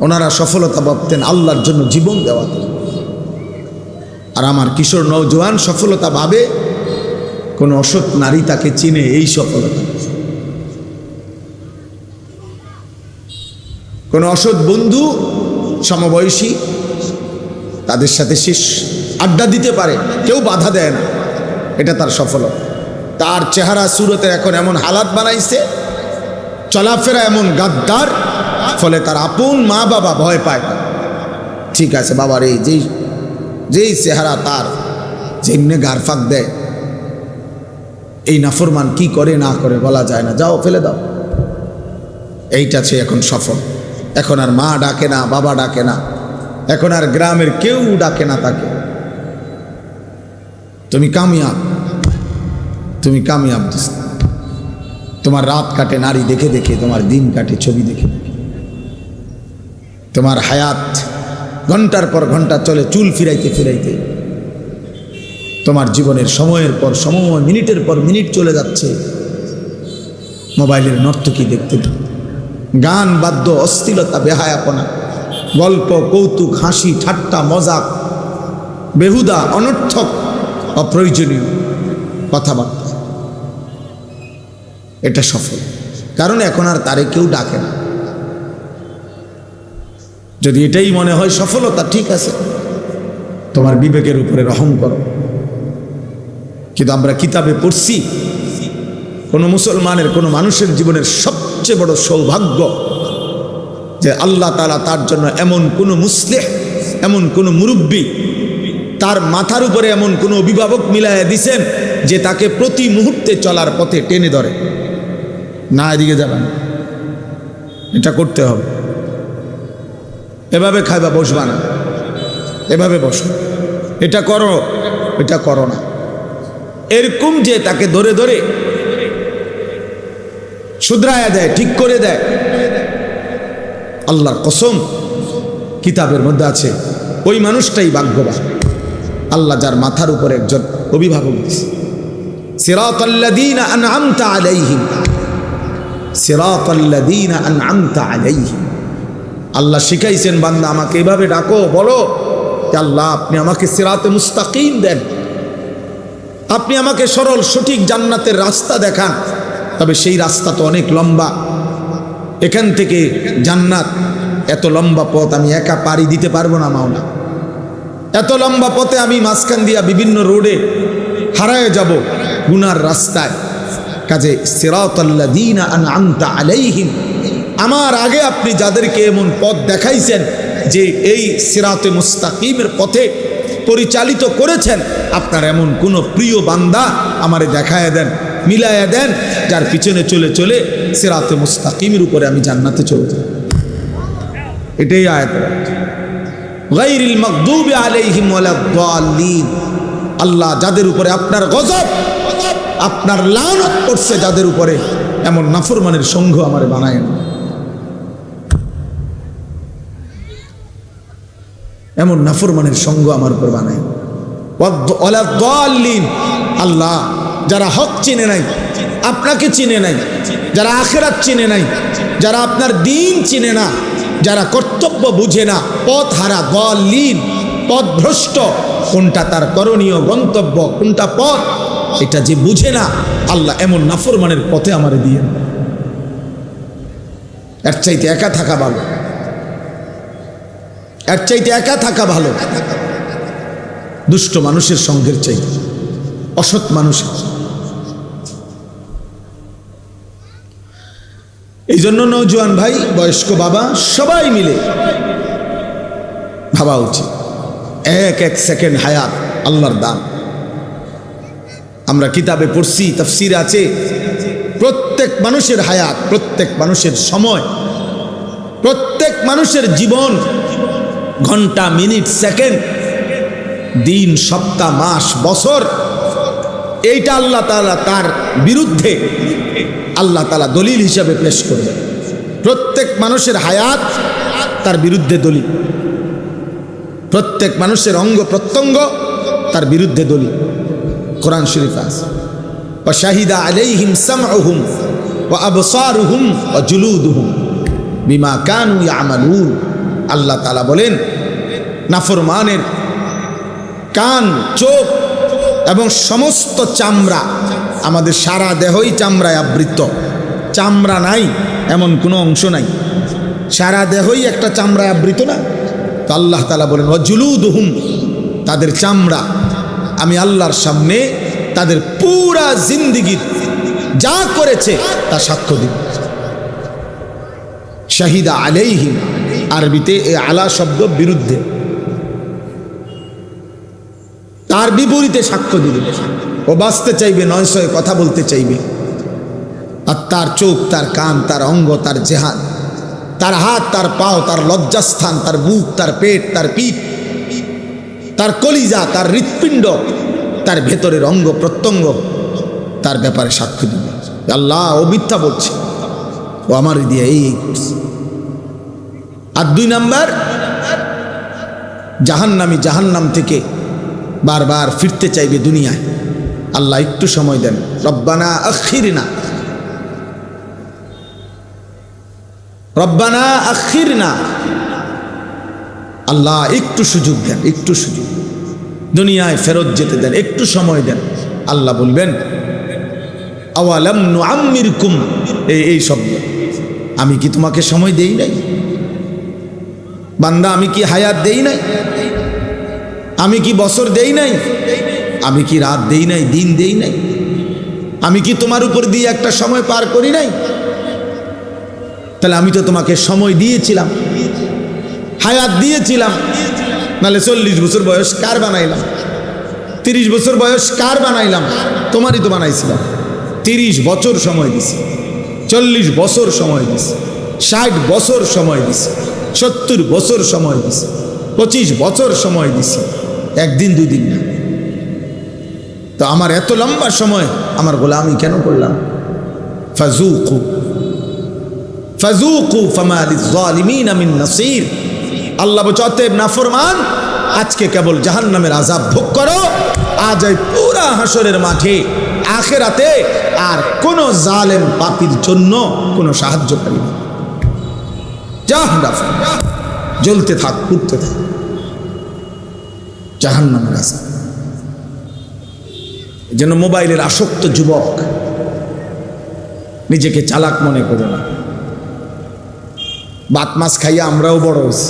ওনারা সফলতা ভাবতেন আল্লাহর জন্য জীবন দেওয়াতে। আর আমার কিশোর নওজোয়ান সফলতা ভাবে কোন অসৎ নারী তাকে চিনে, এই সফলতা। কোন অসৎ বন্ধু সমবয়সী তাদের সাথে শেষ আড্ডা দিতে পারে, কেউ বাধা দেয় না, এটা তার সফলতা। তার চেহারা সুরতের এখন এমন হালাত বানাইছে, চলাফেরা এমন গাদ্দার, ফলে তার আপন মা বাবা ভয় পায়। ঠিক আছে বাবার এই যেই চেহারা তার, যেমনি গারফাক দেয়, এই নাফরমান কি করে না করে বলা যায় না, যাও ফেলে দাও। এইটা সে এখন সফল। এখন আর মা ডাকে না, বাবা ডাকে না, এখন আর গ্রামের কেউ ডাকে না তাকে। তুমি কামিয়াব, তুমি কামিয়াব। তোমার রাত কাটে নারী দেখে দেখে, তোমার দিন কাটে ছবি দেখে দেখে, তোমার হায়াত ঘন্টার পর ঘন্টা চলে চুল ফিরাইতে ফিরাইতে। তোমার জীবনের সময়ের পর সময়, মিনিটের পর মিনিট চলে যাচ্ছে মোবাইলের নর্তকী দেখতে, গান বাদ্য অশ্লীলতা বেহায়াপনা, গল্প কৌতুক হাসি ঠাট্টা মজাক, বেহুদা অনর্থক অপ্রয়োজনীয় কথাবার্তা। এটা সফল, কারণ এখন আর তারে কেউ ডাকে না। যদি এটাই মনে হয় সফলতা, ঠিক আছে, তোমার বিবেকের উপরে রহম করো। কিন্তু আমরা কিতাবে পড়ছি কোনো মুসলমানের, কোনো মানুষের জীবনের সবচেয়ে বড় সৌভাগ্য যে আল্লাহ তাআলা তার জন্য এমন কোনো মুসলিহ, এমন কোনো মুরব্বী, তার মাথার উপরে এমন কোনো অভিভাবক মিলাইয়া দিছেন যে তাকে প্রতি মুহূর্তে চলার পথে টেনে ধরে, না এদিকে যাবেন, এটা করতে হবে, এভাবে খাইবা বসবা না, এভাবে বসো, এটা করো, এটা করো না, এরকম যে তাকে ধরে ধরে শুধরায়া দেয়, ঠিক করে দেয়। আল্লাহর কসম, কিতাবের মধ্যে আছে ওই মানুষটাই ভাগ্যবান, আল্লাহ যার মাথার উপর একজন অভিভাবক দিয়েছে। সিরাতাল্লাযীনা আনআমতা আলাইহিম, সিরাতাল্লাযীনা আনআমতা আলাইহিম। আল্লাহ শিখাইছেন বান্দা আমাকে এভাবে ডাকো, বলো আল্লাহ আপনি আমাকে সিরাতে মুস্তাকিম দেন, আপনি আমাকে সরল সঠিক জান্নাতের রাস্তা দেখান। তবে সেই রাস্তা তো অনেক লম্বা, এখান থেকে জান্নাত এত লম্বা পথ আমি একা পাড়ি দিতে পারবো না মাওলা, এত লম্বা পথে আমি মাঝখান দিয়া বিভিন্ন রোডে হারায় যাব গুনার রাস্তায়। কাজে সিরাতাল্লাযীনা আনআমতা আলাইহিম, আমার আগে আপনি যাদেরকে এমন পথ দেখাইছেন যে এই সিরাতে মুস্তাকিমের পথে পরিচালিত করেছেন, আপনার এমন কোন প্রিয় বান্দা আমারে দেখায় দেন মিলায়া দেন, যার পিছনে চলে চলে সিরাতে মুস্তাকিমের উপরে আমি জান্নাতে চলে যাব। এটাই আয়াত, গায়রিল মাগদুবি আলাইহিম ওয়ালাদ-দাল্লিন। আল্লাহ যাদের উপরে আপনার গজব, আপনার লানত করছে যাদের উপরে, এমন নাফরমানের সঙ্গ আমারে বানায় না, এমন নাফরমানের সঙ্গ আমার উপর বানায় ওয়ালাদ-দাল্লিন। আল্লাহ যারা হক চিনে নাই, আপনাকে চিনে নাই, যারা আখিরাত চিনে নাই, যারা আপনার দিন চিনে না, যারা কর্তব্য বুঝে না, পথ হারা, দাল্লিন পথভ্রষ্ট, কোনটা তার করণীয় গন্তব্য, কোনটা পথ এটা যে বুঝে না, আল্লাহ এমন নাফরমানের পথে আমারে দিয়ে, এর চাইতে একা থাকা ভালো, এর চাইতে একা থাকা ভালো দুষ্ট মানুষের সঙ্গের চাইতে, অসৎ মানুষের। এই জন্য নওজোয়ান ভাই, বয়স্ক বাবা, সবাই মিলে ভাবা উচিত, এক এক সেকেন্ড হায়াত আল্লাহর দান। আমরা কিতাবে পড়ছি, তাফসীর আছে, প্রত্যেক মানুষের হায়াত, প্রত্যেক মানুষের সময়, প্রত্যেক মানুষের জীবন, ঘন্টা, মিনিট, সেকেন্ড, দিন, সপ্তাহ, মাস, বছর, এইটা আল্লাহ তাআলা তার বিরুদ্ধে আল্লাহ তাআলা দলিল হিসাবে পেশ করবে। প্রত্যেক মানুষের হায়াত তার বিরুদ্ধে দলিল, প্রত্যেক মানুষের অঙ্গ প্রত্যঙ্গ তার বিরুদ্ধে দলিল। কোরআন শরীফ আছে, ওয়া শাহিদা আলাইহিম সামউহুম ওয়া আবসারুহুম ওয়া জুলুদুহুম বিমা কানু ইয়ামালুন। আল্লাহ তাআলা বলেন, নাফরমানের কান, চোখ এবং সমস্ত চামড়া, আমাদের সারা দেহই চামড়ায় আবৃত, চামড়া নাই এমন কোনো অংশ নাই, সারা দেহই একটা চামড়ায় আবৃত না। তো আল্লাহ তাআলা বলেন, ওয়া জুলুদুহুম, তাদের চামড়া আমি আল্লাহর সামনে তাদের পুরা জিন্দেগির যা করেছে তা সাক্ষ্য দিব। শাহিদা আলাইহিম, আরবিতে এই আলা শব্দ বিরুদ্ধে, তার বিপরীতে সাক্ষ্য দিবে। ও বাঁচতে চাইবে, নয়শয় কথা বলতে চাইবে, আর তার চোখ, তার কান, তার অঙ্গ, তার জেহাদ, তার হাত, তার পাও, তার লজ্জাস্থান, তার বুক, তার পেট, তার পিঠ, তার কলিজা, তার হৃৎপিণ্ড, তার ভেতরের অঙ্গ প্রত্যঙ্গ, তার ব্যাপারে সাক্ষ্য দিবে, আল্লাহ ও মিথ্যা বলছে, ও আমার দিয়ে এই করছে। আর 2 নাম্বার, জাহান্নামী জাহান্নাম থেকে বারবার ফিরতে চাইবে দুনিয়ায়। আল্লাহ একটু সময় দেন, রব্বানা আখিরনা, রব্বানা আখিরনা, আল্লাহ একটু সুযোগ দেন, একটু সুযোগ, দুনিয়ায় ফেরত যেতে দেন, একটু সময় দেন। আল্লাহ বলবেন, আওয়ালাম নুআম্মিরকুম, এই শব্দ, আমি কি তোমাকে সময় দেই নাই বান্দা? আমি কি হায়াত দেই নাই? আমি কি বছর দেই নাই? আমি কি রাত দেই নাই, দিন দেই নাই? আমি কি তোমার উপর দিয়ে একটা সময় পার করি নাই? তাহলে আমি তো তোমাকে সময় দিয়েছিলাম, হায়াত দিয়েছিলাম, নাহলে 40 বছর বয়স কার বানাইলাম? 30 বছর বয়স কার বানাইলাম? তোমারই তো বানাইছিলাম। 30 বছর সময় দিছি, 40 বছর সময় দিছি, 60 বছর সময় দিছি, 70 বছর সময় দিছি, 25 বছর সময় দিছি, একদিন 2 দিন না। তো আমার এত লম্বা সময় আমার গোলামি কেন করলাম? ফাজুকু ফাজুকু ফামা লিয-যালিমিনা মিন নাসির। আল্লাহ বলছে, অতএব নাফরমান, আজকে কেবল জাহান্নামের আযাব ভোগ করো, আজ এই পুরা হাসরের মাঠে আখিরাতে আর কোন জালেম পাপীর জন্য কোনো সাহায্যকারী নেই। জাহান্নাম জ্বলতে থাক, পুড়তে থাক, জাহান্নামের আযাব। এই জন্য মোবাইলের আসক্ত যুবক নিজেকে চালাক মনে করে না। ভাত মাছ খাইয়া আমরাও বড় হয়েছি,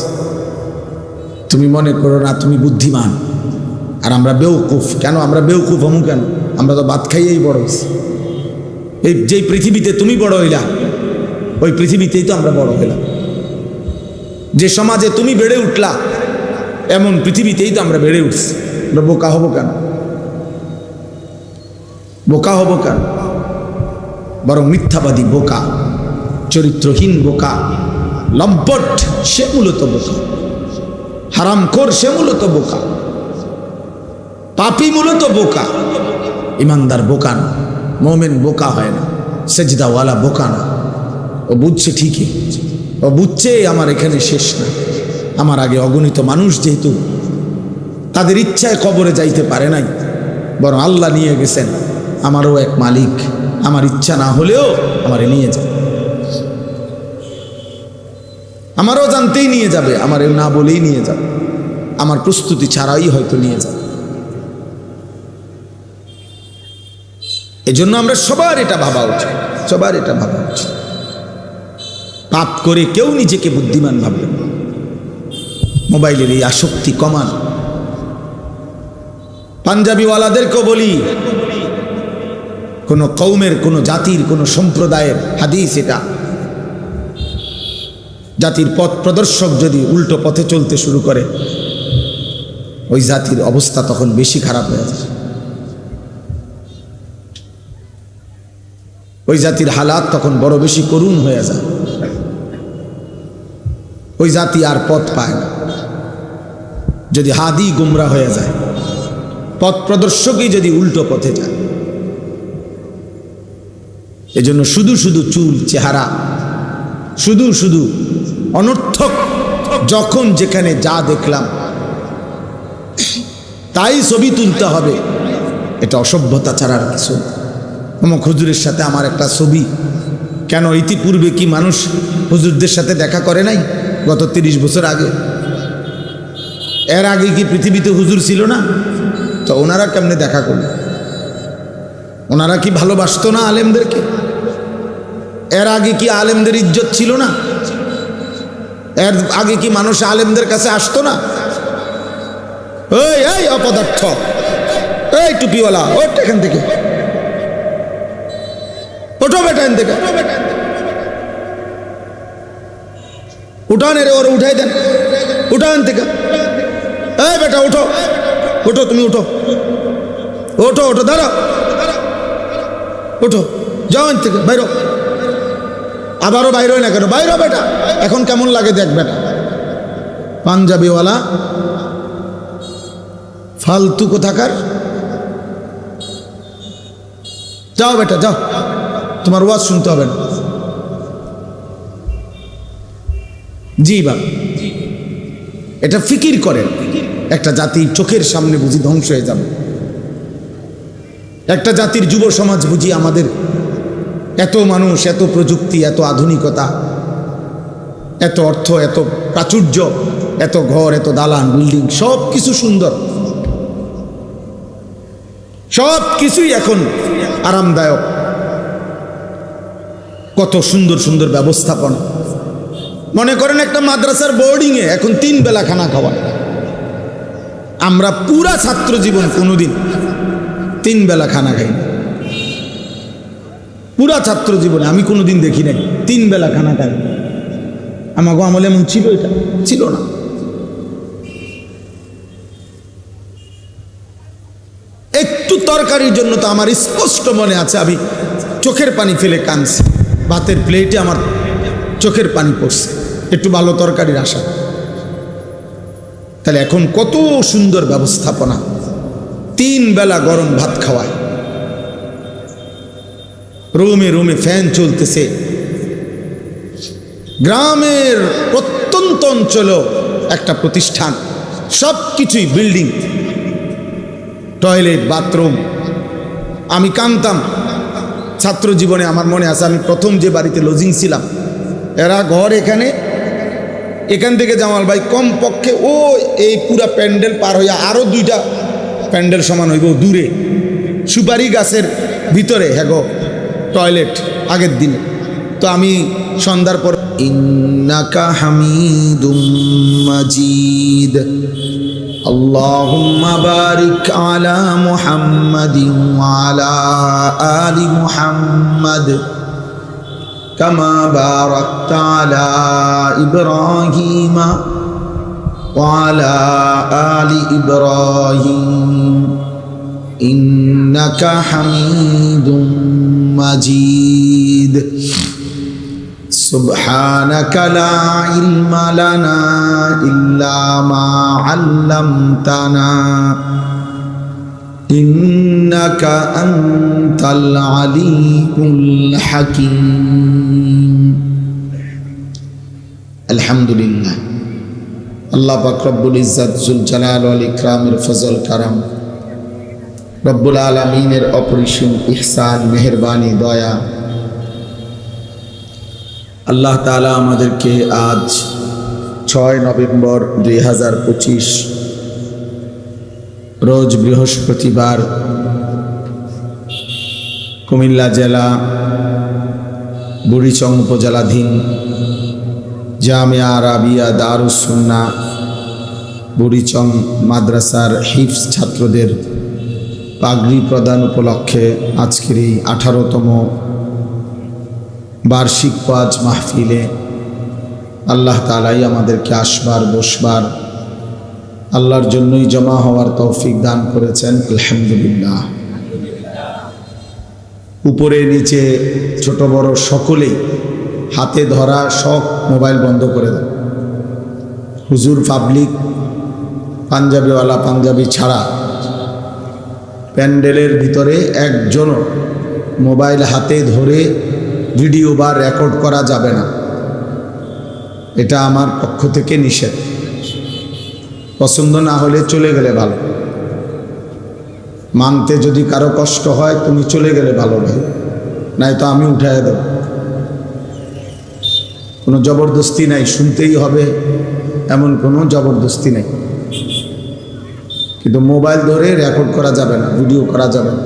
তুমি মনে করো না তুমি বুদ্ধিমান আর আমরা বেউকুফ। কেন আমরা বেউকুফ হমু? কেন? আমরা তো ভাত খাইয়েই বড় হয়েছি। এই যেই পৃথিবীতে তুমি বড় হইলা, ওই পৃথিবীতেই তো আমরা বড় হইলাম। যে সমাজে তুমি বেড়ে উঠলা, এমন পৃথিবীতেই তো আমরা বেড়ে উঠছি। আমরা বোকা হব কেন? বোকা হব কেন? বরং মিথ্যাবাদী বোকা, চরিত্রহীন বোকা, লম্পট সে মূলত বোকা, হারামখোর সে মূলত বোকা, পাপী মূলত বোকা। ইমানদার বোকা না, মোমেন বোকা হয় না, সেজদাওয়ালা বোকা না। ও বুঝছে ঠিকই, ও বুঝছে আমার এখানে শেষ না, আমার আগে অগণিত মানুষ যেহেতু তাদের ইচ্ছায় কবরে যাইতে পারে নাই, বরং আল্লাহ নিয়ে গেছেন, আমারও এক মালিক, আমার ইচ্ছা না হলেও আমারে নিয়ে যাবে, আমারও জানতেই নিয়ে যাবে, আমারে না বলেই নিয়ে যাবে, আমার প্রস্তুতি ছাড়াই হয়তো নিয়ে যাবে। এজন্য আমরা সবার এটা ভাবা উচিত, সবার এটা ভাবা উচিত। পাপ করে কেউ নিজেকে বুদ্ধিমান ভাববেন না। মোবাইলের এই আসক্তি কমান। পাঞ্জাবিওয়ালাদেরকেও বলি, কোনো কৌমের, কোনো জাতির, কোনো সম্প্রদায়ের হাদিস এটা, জাতির পথ প্রদর্শক যদি উল্টো পথে চলতে শুরু করে, ওই জাতির অবস্থা তখন বেশি খারাপ হয়ে যায়। ওই জাতির হালাত তখন বড় বেশি করুণ হয়ে যায়। ওই জাতি আর পথ পায় না। যদি হাদি গুমরা হয়ে যায়, পথ প্রদর্শকই যদি উল্টো পথে যায়। এজন্য শুধু শুধু চুল, চেহারা, শুধু শুধু অনর্থক, যখন যেখানে যা দেখলাম তাই ছবি তুলতে হবে, এটা অসভ্যতা ছাড়ার কিছু। অমুক হুজুরের সাথে আমার একটা ছবি, কেন ইতিপূর্বে কি মানুষ হুজুরদের সাথে দেখা করে নাই? গত 30 বছর আগে, এর আগে কি পৃথিবীতে হুজুর ছিল না? তো ওনারা কেমনে দেখা করল? ওনারা কি ভালোবাসতো না আলেমদেরকে? এর আগে কি আলেমদের ইজ্জত ছিল না? এর আগে কি মানুষ আলেমদের কাছে আসতো না? এই অপদার্থ, এই টুপিওয়ালা, ওঠ এখান থেকে, ওঠো বেটা এখান থেকে, উঠান রে, ওর উঠাই দেন, উঠান থেকে, এই বেটা উঠো, উঠো, তুমি উঠো, ওঠো, ওঠো, দাঁড়াও, উঠো, যাও এখান থেকে, বাইরো। আবারও বাইরোয় না কেন? বাইরো বেটা, এখন কেমন লাগে দেখ বেটা। পাঞ্জাবিওয়ালা ফালতু কোথাকার, যাও বেটা যাও, তোমার ওয়াজ শুনতে হবে না। জি বাবা, এটা ফিকির করেন। একটা জাতি চোখের সামনে বুঝি ধ্বংস হয়ে যাবে। একটা জাতির যুব সমাজ বুঝি আমাদের এত মানুষ, এত প্রযুক্তি, এত আধুনিকতা, এত অর্থ, এত প্রাচুর্য, এত ঘর, এত দালান, বিল্ডিং, সব কিছু সুন্দর, সব কিছুই এখন আরামদায়ক, কত সুন্দর সুন্দর ব্যবস্থাপনা। মনে করেন একটা মাদ্রাসার বোর্ডিংয়ে এখন 3 বেলা খানা খাওয়ায়। আমরা পুরা ছাত্র জীবন কোনোদিন 3 বেলা খানা খাই না। পুরা ছাত্র জীবনে আমি কোনোদিন দেখি নাই 3 বেলা খানা খাই। আমাকে আমলে এমন ছিল? এটা ছিল না। একটু তরকারির জন্য তো আমার স্পষ্ট মনে আছে, আমি চোখের পানি ফেলে কাঁদছি। ভাতের প্লেটে আমার চোখের পানি পড়ছে, একটু ভালো তরকারির আশা। তাহলে এখন কত সুন্দর ব্যবস্থাপনা, 3 বেলা গরম ভাত খাওয়ায়, রুমে রুমে ফ্যান চলতেছে। গ্রামের প্রত্যন্ত অঞ্চলেও একটা প্রতিষ্ঠান, সব কিছুই বিল্ডিং, টয়লেট, বাথরুম। আমি কাঁদতাম ছাত্র জীবনে। আমার মনে আছে আমি প্রথম যে বাড়িতে লজিং ছিলাম, এরা ঘর এখান থেকে জামাল ভাই কমপক্ষে ও এই পুরা প্যান্ডেল পার হইয়া আরো 2টা প্যান্ডেল সমান হইব দূরে, সুপারি গাছের ভিতরে হ্যাগো টয়লেট আগের দিনে। তো আমি সন্ধ্যার পর ইন্নাকা হামিদুম মাজিদ আল্লাহুম্মা বারিক আলা মুহাম্মাদিন ওয়া আলা আলি মুহাম্মাদ কামা বারাকতা আলা ইব্রাহিম ওয়া আলা আলি ইব্রাহিম ইন্নাকা হামিদুম মাজিদ। সুবহানাকা লা ইলমা লানা ইল্লা মা আল্লামতানা ইন্নাকা আনতাল আলিমুল হাকীম। আলহামদুলিল্লাহ, আল্লাহ পাক রব্বুল ইজ্জত জুল জালাল ওয়াল ইকরামের ফজল কারাম, রব্বুল আলামিনের অপরিসীম ইহসান, মেহেরবানি, দয়া, আল্লাহ তাআলা আমাদেরকে আজ 6 নভেম্বর 2025 রোজ বৃহস্পতিবার কুমিল্লা জেলা বুড়িচং উপজেলাধীন জামিয়া আরাবিয়া দারুস সুন্নাহ বুড়িচং মাদ্রাসার হিফজ ছাত্রদের পাগড়ি প্রদান উপলক্ষে আজকের এই 18তম বার্ষিক ওয়াজ মাহফিলে আল্লাহ তাআলাই আমাদেরকে আসবার বসবার, আল্লাহর জন্যই জমা হওয়ার তৌফিক দান করেছেন। আলহামদুলিল্লাহ। উপরে নিচে ছোট বড় সকলেই হাতে ধরা সব মোবাইল বন্ধ করে দেন। হুজুর পাবলিক পাঞ্জাবিওয়ালা পাঞ্জাবি ছাড়া প্যান্ডেলের ভিতরে একজনও মোবাইল হাতে ধরে ভিডিও বা রেকর্ড করা যাবে না। এটা আমার পক্ষ থেকে নিষেধ। পছন্দ না হলে চলে গেলে ভালো, মানতে যদি কারো কষ্ট হয় তুমি চলে গেলে ভালো ভাই, নাই তো আমি উঠাই দেব। কোনো জবরদস্তি নাই, শুনতেই হবে এমন কোনো জবরদস্তি নেই, কিন্তু মোবাইল ধরে রেকর্ড করা যাবে না, ভিডিও করা যাবে না।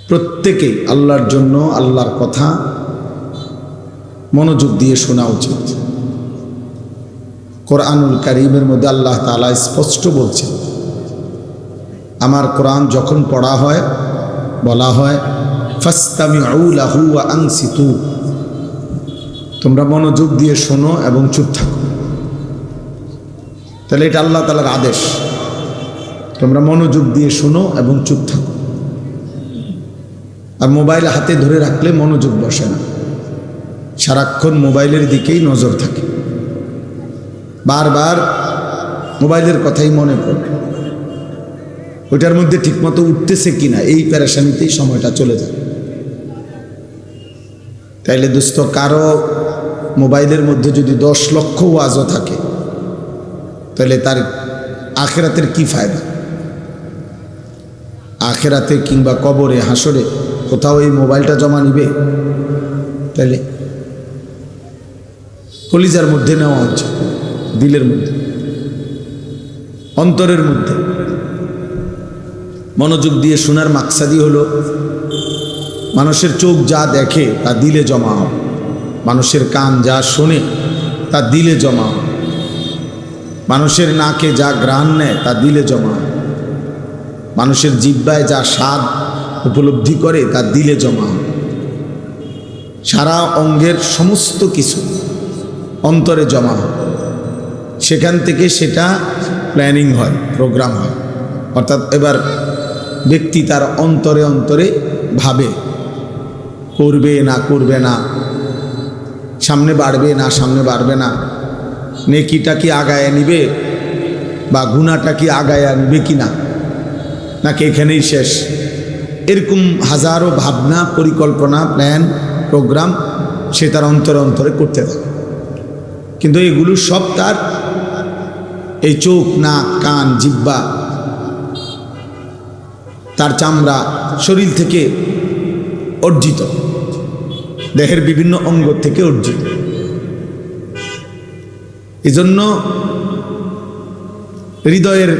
প্রত্যেকেই আল্লাহর জন্য আল্লাহর কথা মনোযোগ দিয়ে শোনা উচিত। কোরআনুল কারীমের মধ্যে আল্লাহ তাআলা স্পষ্ট বলছেন, আমার কোরআন যখন পড়া হয় বলা হয় ফাসতামিউ লাহু ওয়া আনসিতু, তোমরা মনোযোগ দিয়ে শোনো এবং চুপ থাকো। তাহলে এটা আল্লাহ তাআলার আদেশ, তোমরা মনোযোগ দিয়ে শোনো এবং চুপ থাকো। আর মোবাইল হাতে ধরে রাখলে মনোযোগ বসে না, সারাক্ষণ মোবাইলের দিকেই নজর থাকে, বারবার মোবাইলের কথাই মনে পড়ে, ওইটার মধ্যে ঠিকমতো উঠতেছে কিনা এই পেরেশানিতেই সময়টা চলে যায়। তাইলে দোস্ত, কারো মোবাইলের মধ্যে যদি 10 লক্ষ ওয়াজও থাকে তাহলে তার আখেরাতের কি ফায়দা? আখেরাতে কিংবা কবরে হাসরে কোথাও এই মোবাইলটা জমা নিবে? তাইলে কলিজার মধ্যে নেওয়া উচিত, দিলের মধ্যে, অন্তরের মধ্যে মনোযোগ দিয়ে শোনার মাকসাদই হলো মানুষের চোখ যা দেখে তা দিলে জমা হয়, মানুষের কান যা শোনে তা দিলে জমা হয়, মানুষের নাকে যা ঘ্রাণ নেয় তা দিলে জমা হয়, মানুষের জিহ্বায় যা স্বাদ উপলব্ধি করে তা দিলে জমা হয়। সারা অঙ্গের সমস্ত কিছু অন্তরে জমা হয়, সেখান থেকে সেটা প্ল্যানিং হয়, প্রোগ্রাম হয়। অর্থাৎ এবার ব্যক্তি তার অন্তরে অন্তরে ভাবে, করবে না করবে না, সামনে বাড়বে না সামনে বাড়বে না, নেকিটা কি আগায় নিবে বা গুনাহটা কি আগায় নিবে কি না, নাকি এখানেই শেষ। এরকম হাজারো ভাবনা, পরিকল্পনা, প্ল্যান, প্রোগ্রাম সে তার অন্তরে অন্তরে করতে থাকে। কিন্তু এগুলো সব তার এই চোখ, নাক, কান, জিহ্বা, তার চামড়া, শরীর থেকে অর্জিত, দেহের বিভিন্ন অঙ্গ থেকে অর্জিত। এজন্য হৃদয়ের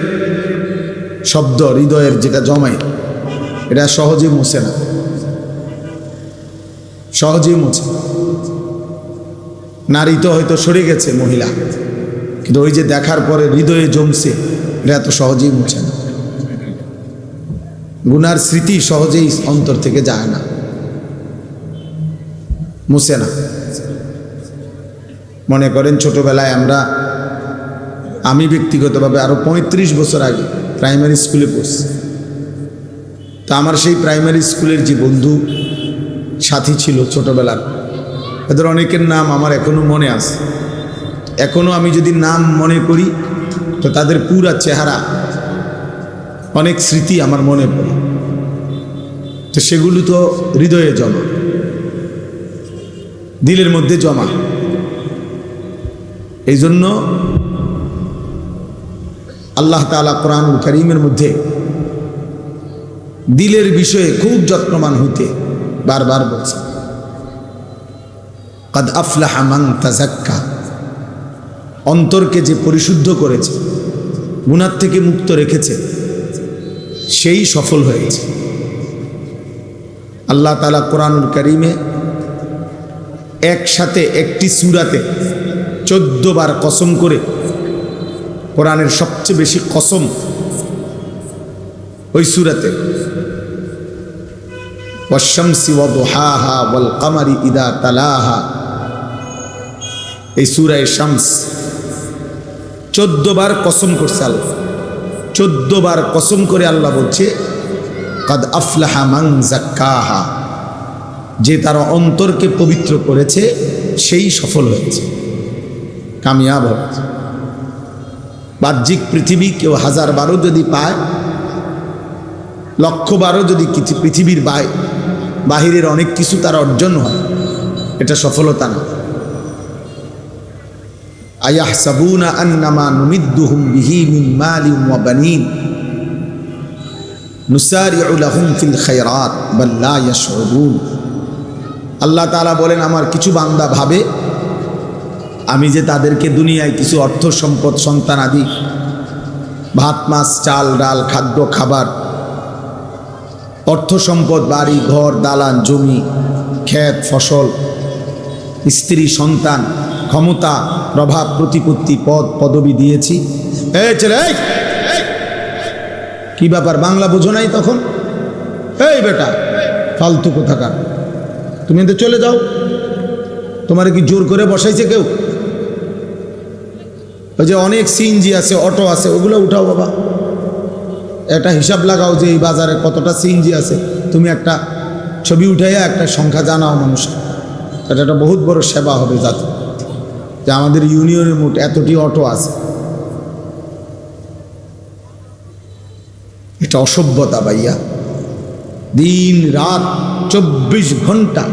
শব্দ, হৃদয়ের যেটা জমায়, এটা সহজে মুছে না, সহজেই মুছে। নারী তো হয়তো সরে গেছে, মহিলা, কিন্তু ওই যে দেখার পরে হৃদয়ে জমছে, এটা এত সহজেই মুছে না। গুনার স্মৃতি সহজেই অন্তর থেকে যায় না, মুছে না। মনে করেন ছোটবেলায় আমরা আমি ব্যক্তিগতভাবে আরও ৩৫ বছর আগে প্রাইমারি স্কুলে পড়ছি। তা আমার সেই প্রাইমারি স্কুলের যে বন্ধু সাথী ছিল ছোটবেলার, এদের অনেকের নাম আমার এখনও মনে আছে। এখনও আমি যদি নাম মনে করি তো তাদের পুরা চেহারা, অনেক স্মৃতি আমার মনে পড়ে। তো সেগুলো তো হৃদয়ে জমা, দিলের মধ্যে জমা। এই জন্য আল্লাহ তাআলা কোরআনুল কারীমের মধ্যে দিলের বিষয়ে খুব যত্নবান হইতে বারবার বলছে, কাদ আফলাহা মান তাযাক্কা, অন্তরকে যে পরিশুদ্ধ করেছে, গুনাহ থেকে মুক্ত রেখেছে, সেই সফল হয়েছে। আল্লাহ তাআলা কোরআনুল কারীমে একসাথে একটি সূরাতে 14 বার কসম করে, কোরআনের সবচেয়ে বেশি কসম ওই সূরাতে, ওয়াশ-শামসি ওয়াদুহাহা ওয়াল কামারি ইযা তালাহা, এই সূরা শামস 14 বার কসম করছে আল্লাহ। 14 বার কসম করে আল্লাহ বলছে, কাদ আফলাহা মান যাক্কাহা, যে তার অন্তরকে পবিত্র করেছে সেই সফল হয়েছে, কামিয়াব হয়েছে। বাহ্যিক পৃথিবী কেউ 1000 বারও যদি পায়, 1,00,000 বারও যদি কিছু পৃথিবীর বাহিরের অনেক কিছু তার অর্জন হয়, এটা সফলতা না। আয়াহসাবুনা আন্নামা নুমিদ্দুহুম বিহি মিন মালিন ওয়া বানিন নুসারিউ লাহুম ফিল খায়রাত বাল লা ইয়াশউরুন। আল্লাহ তাআলা বলেন, আমার কিছু বান্দা ভাবে আমি যে তাদেরকে দুনিয়ায় কিছু অর্থ সম্পদ, সন্তান আদি, ভাত মাছ চাল ডাল খাদ্য খাবার, অর্থ সম্পদ, বাড়ি ঘর দালান জমি ক্ষেত ফসল, স্ত্রী সন্তান, ক্ষমতা প্রভাব প্রতিপত্তি পদ পদবি দিয়েছি। এই ছেলে, কি ব্যাপার, বাংলা বোঝো নাই তখন? এই বেটা ফালতু কোথাকার, তুমি তো চলে যাও। তোমার কি জোর করে বসাইছে কেউ? ওই যে অনেক সিএনজি আছে, অটো আছে, ওগুলো উঠাও বাবা। একটা হিসাব লাগাও যে এই বাজারে কতটা সিএনজি আছে। তুমি একটা ছবি উঠাইয়া একটা সংখ্যা জানাও মানুষকে। এটা একটা বহুত বড় সেবা হবে জাতি, যে আমাদের ইউনিয়নের মোট এতটি অটো আছে। এটা অসভ্যতা ভাইয়া। দিন রাত 24 ঘন্টা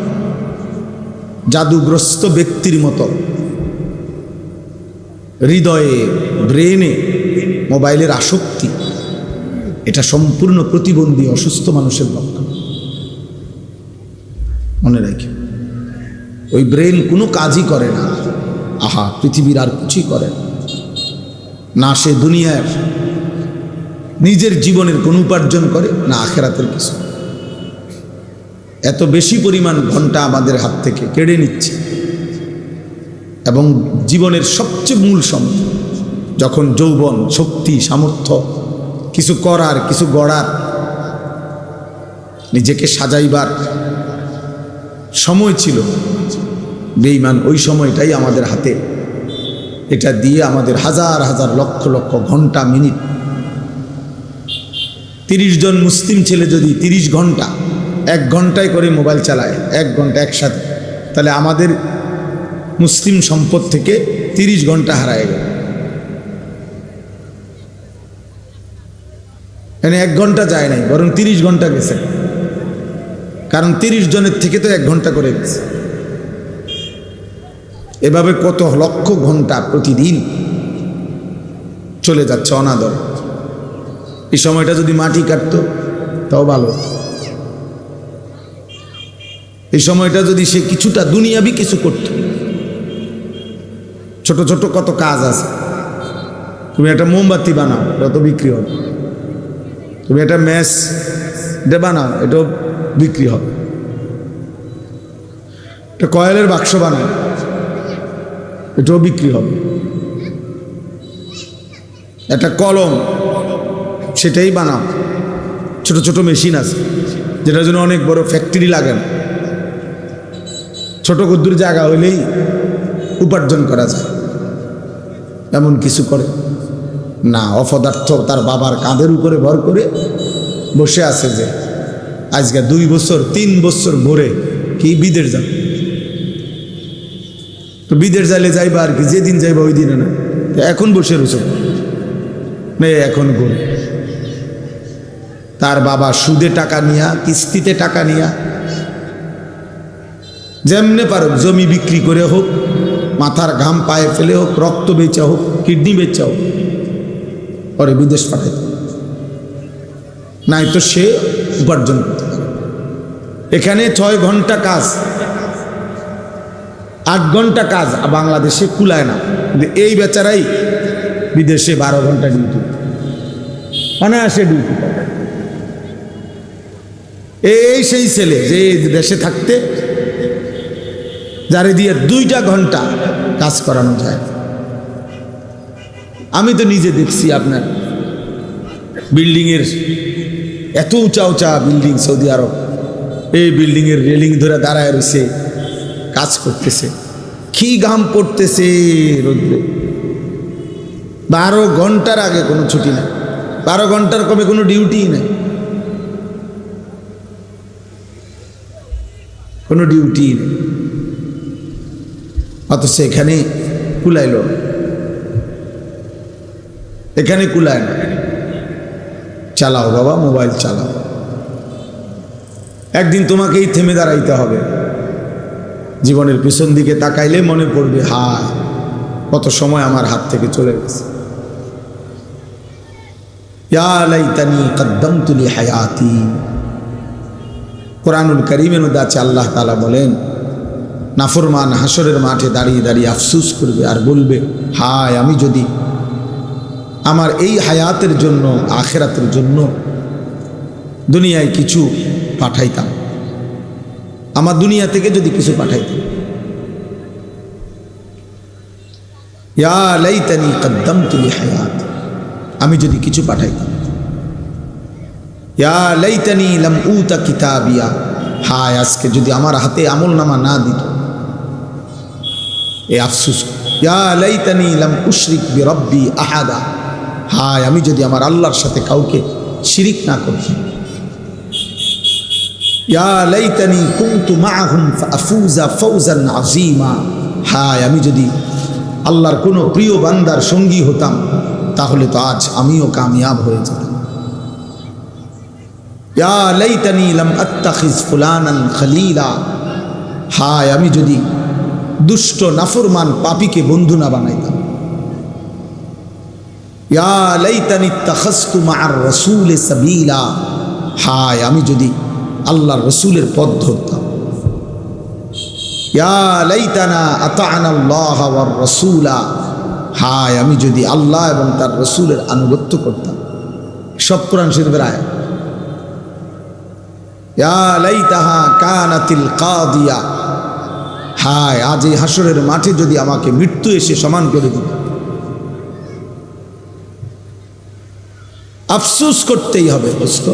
জাদুগ্রস্ত ব্যক্তির মতো হৃদয়ে ব্রেনে মোবাইলের আসক্তি, এটা সম্পূর্ণ প্রতিবন্ধী অসুস্থ মানুষের লক্ষণ। মনে রাখি, ওই ব্রেন কোনো কাজই করে না। আহা, পৃথিবীর আর কিছুই করে না। সে দুনিয়ার নিজের জীবনের কোনো উপার্জন করে না, আখেরাতের কিছু। এত বেশি পরিমাণ ঘন্টা আমাদের হাত থেকে কেড়ে নিচ্ছে। এবং জীবনের সবচেয়ে মূল সম্পদ যখন যৌবন, শক্তি, সামর্থ্য, কিছু করার, কিছু গড়ার, নিজেকে সাজাইবার সময় ছিল, বেঈমান ওই সময়টাই আমাদের হাতে। এটা দিয়ে আমাদের হাজার হাজার লক্ষ লক্ষ ঘন্টা মিনিট, 30 জন মুসলিম ছেলে যদি 30 ঘন্টা 1 ঘন্টায় করে মোবাইল চালায়, 1 ঘন্টা একসাথে, তাহলে আমাদের মুসলিম সম্পদ থেকে 30 ঘন্টা হারায় গেল। এখানে 1 ঘন্টা যায় নাই, বরং 30 ঘন্টা গেছে। কারণ 30 জনের থেকে তো 1 ঘন্টা করে গেছে। এভাবে কত লক্ষ ঘন্টা প্রতিদিন চলে যাচ্ছে অনাদরে। এই সময়টা যদি মাটি কাটতো তাও ভালো। এই সময়টা যদি সে কিছুটা দুনিয়াবি কিছু করত, ছোট ছোট কত কাজ আছে। তুমি একটা মোমবাতি বানাও, এটা তো বিক্রি হবে। তুমি একটা ম্যাচ এটা বানাও, এটাও বিক্রি হবে। একটা কয়েলের বাক্স বানাও, এটাও বিক্রি হবে। একটা কলম, সেটাই বানাও। ছোট ছোট মেশিন আছে যেটার জন্য অনেক বড় ফ্যাক্টরি লাগে না, ছোট ক্ষুদ্র জায়গা হইলেই উপার্জন করা যায়। এমন কিছু করে না, অপদার্থ তার বাবার কাঁধের উপরে ভর করে বসে আছে যে আজকে 2 বছর 3 বছর ভরে কি বিদেশ যাব। তো বিদেশ যাইলে যাইবা আর কি, যেদিন যাইবা ওই দিনে না, এখন বসে রয়েছ এখন করে। তার বাবা সুদে টাকা নিয়া, কিস্তিতে টাকা নিয়া, যেমনে পারুক জমি বিক্রি করে হোক, মাথার ঘাম পায়ে ফেলে হোক, রক্ত বেচা হোক, কিডনি বেচা হোক, পরে বিদেশ পাঠাইত, নাই তো সে উপার্জন করতে পারে। এখানে 6 ঘন্টা কাজ, 8 ঘন্টা কাজ বাংলাদেশে কুলায় না, কিন্তু এই বেচারাই বিদেশে 12 ঘন্টা ডিউটি, অনায়াসে ডিউটি। এই সেই ছেলে যে দেশে থাকতে যারে দিয়ে 2টা ঘন্টা কাজ করানো যায়। আমি তো নিজে দেখছি আপনার বিল্ডিংয়ের এত উঁচা উঁচা বিল্ডিং সৌদি আরব, এই বিল্ডিংয়ের রেলিং ধরে দাঁড়ায় রয়েছে, কাজ করতেছে, কি ঘাম পড়তেছে রোদ্রে। 12 ঘন্টার আগে কোনো ছুটি নেই, 12 ঘন্টার কমে কোনো ডিউটিই নেই, কোনো ডিউটি নেই। অথচ এখানে কুলাইল, এখানে কুলায় না। চালাও বাবা, মোবাইল চালাও, একদিন তোমাকেই থেমে দাঁড়াইতে হবে। জীবনের পিছন দিকে তাকাইলে মনে পড়বে, হায় কত সময় আমার হাত থেকে চলে গেছে। ইয়া লাইতানি কদ্দামতু লি হায়াতি। কোরআনুল কারীমের মধ্যে আছে, আল্লাহ তাআলা বলেন, নাফরমান হাসরের মাঠে দাঁড়িয়ে দাঁড়িয়ে আফসোস করবে আর বলবে, হায় আমি যদি আমার এই হায়াতের জন্য, আখিরাতের জন্য দুনিয়ায় কিছু পাঠাইতাম, আমার দুনিয়া থেকে যদি কিছু পাঠাইতাম। ইয়া লাইতানি কদ্দামতু লি হায়াতি, আমি যদি কিছু পাঠাইতাম। ইয়া লাইতানি লাম উতা কিতাবিয়া, হায় আজকে যদি আমার হাতে আমলনামা না দিত, এ আফসোস। ইয়া লাইতানি লাম উশরিক বিরব্বি আহাদা, হায় আমি যদি আমার আল্লাহর সাথে কাউকে শিরিক না করতাম। ইয়া লাইতানি কুনতু মাআহুম ফাআফুজা ফাওজান আযীমা, হায় আমি যদি আল্লাহর কোনো প্রিয় বান্দার সঙ্গী হতাম, তাহলে তো আজ আমিও কামিয়াব হয়ে যেতাম। ইয়া লাইতানি লাম আত্তাখিজ ফুলানান খলিলা, হায় আমি যদি দুষ্ট নাফরমান পাপীকে বন্ধু না বানাইতাম। ইয়া লাইতানি ইত্তাখাযতু মা'আর রাসূলি সাবিলা, হায় আমি যদি আল্লাহর রাসূলের পথ ধরতাম। ইয়া লাইতানা আতা'না আল্লাহ ওয়ার রাসূলা, হায় আমি যদি আল্লাহ এবং তার রাসূলের আনুগত্য করতাম। সব কোরআন শরীফের আয়াত। ইয়া লাইতাহা কানাতিল কাদিয়া, হায় আজ এই হাসরের মাঠে যদি আমাকে মৃত্যু এসে সমান করে দিত। আফসোস করতেই হবে দোস্ত,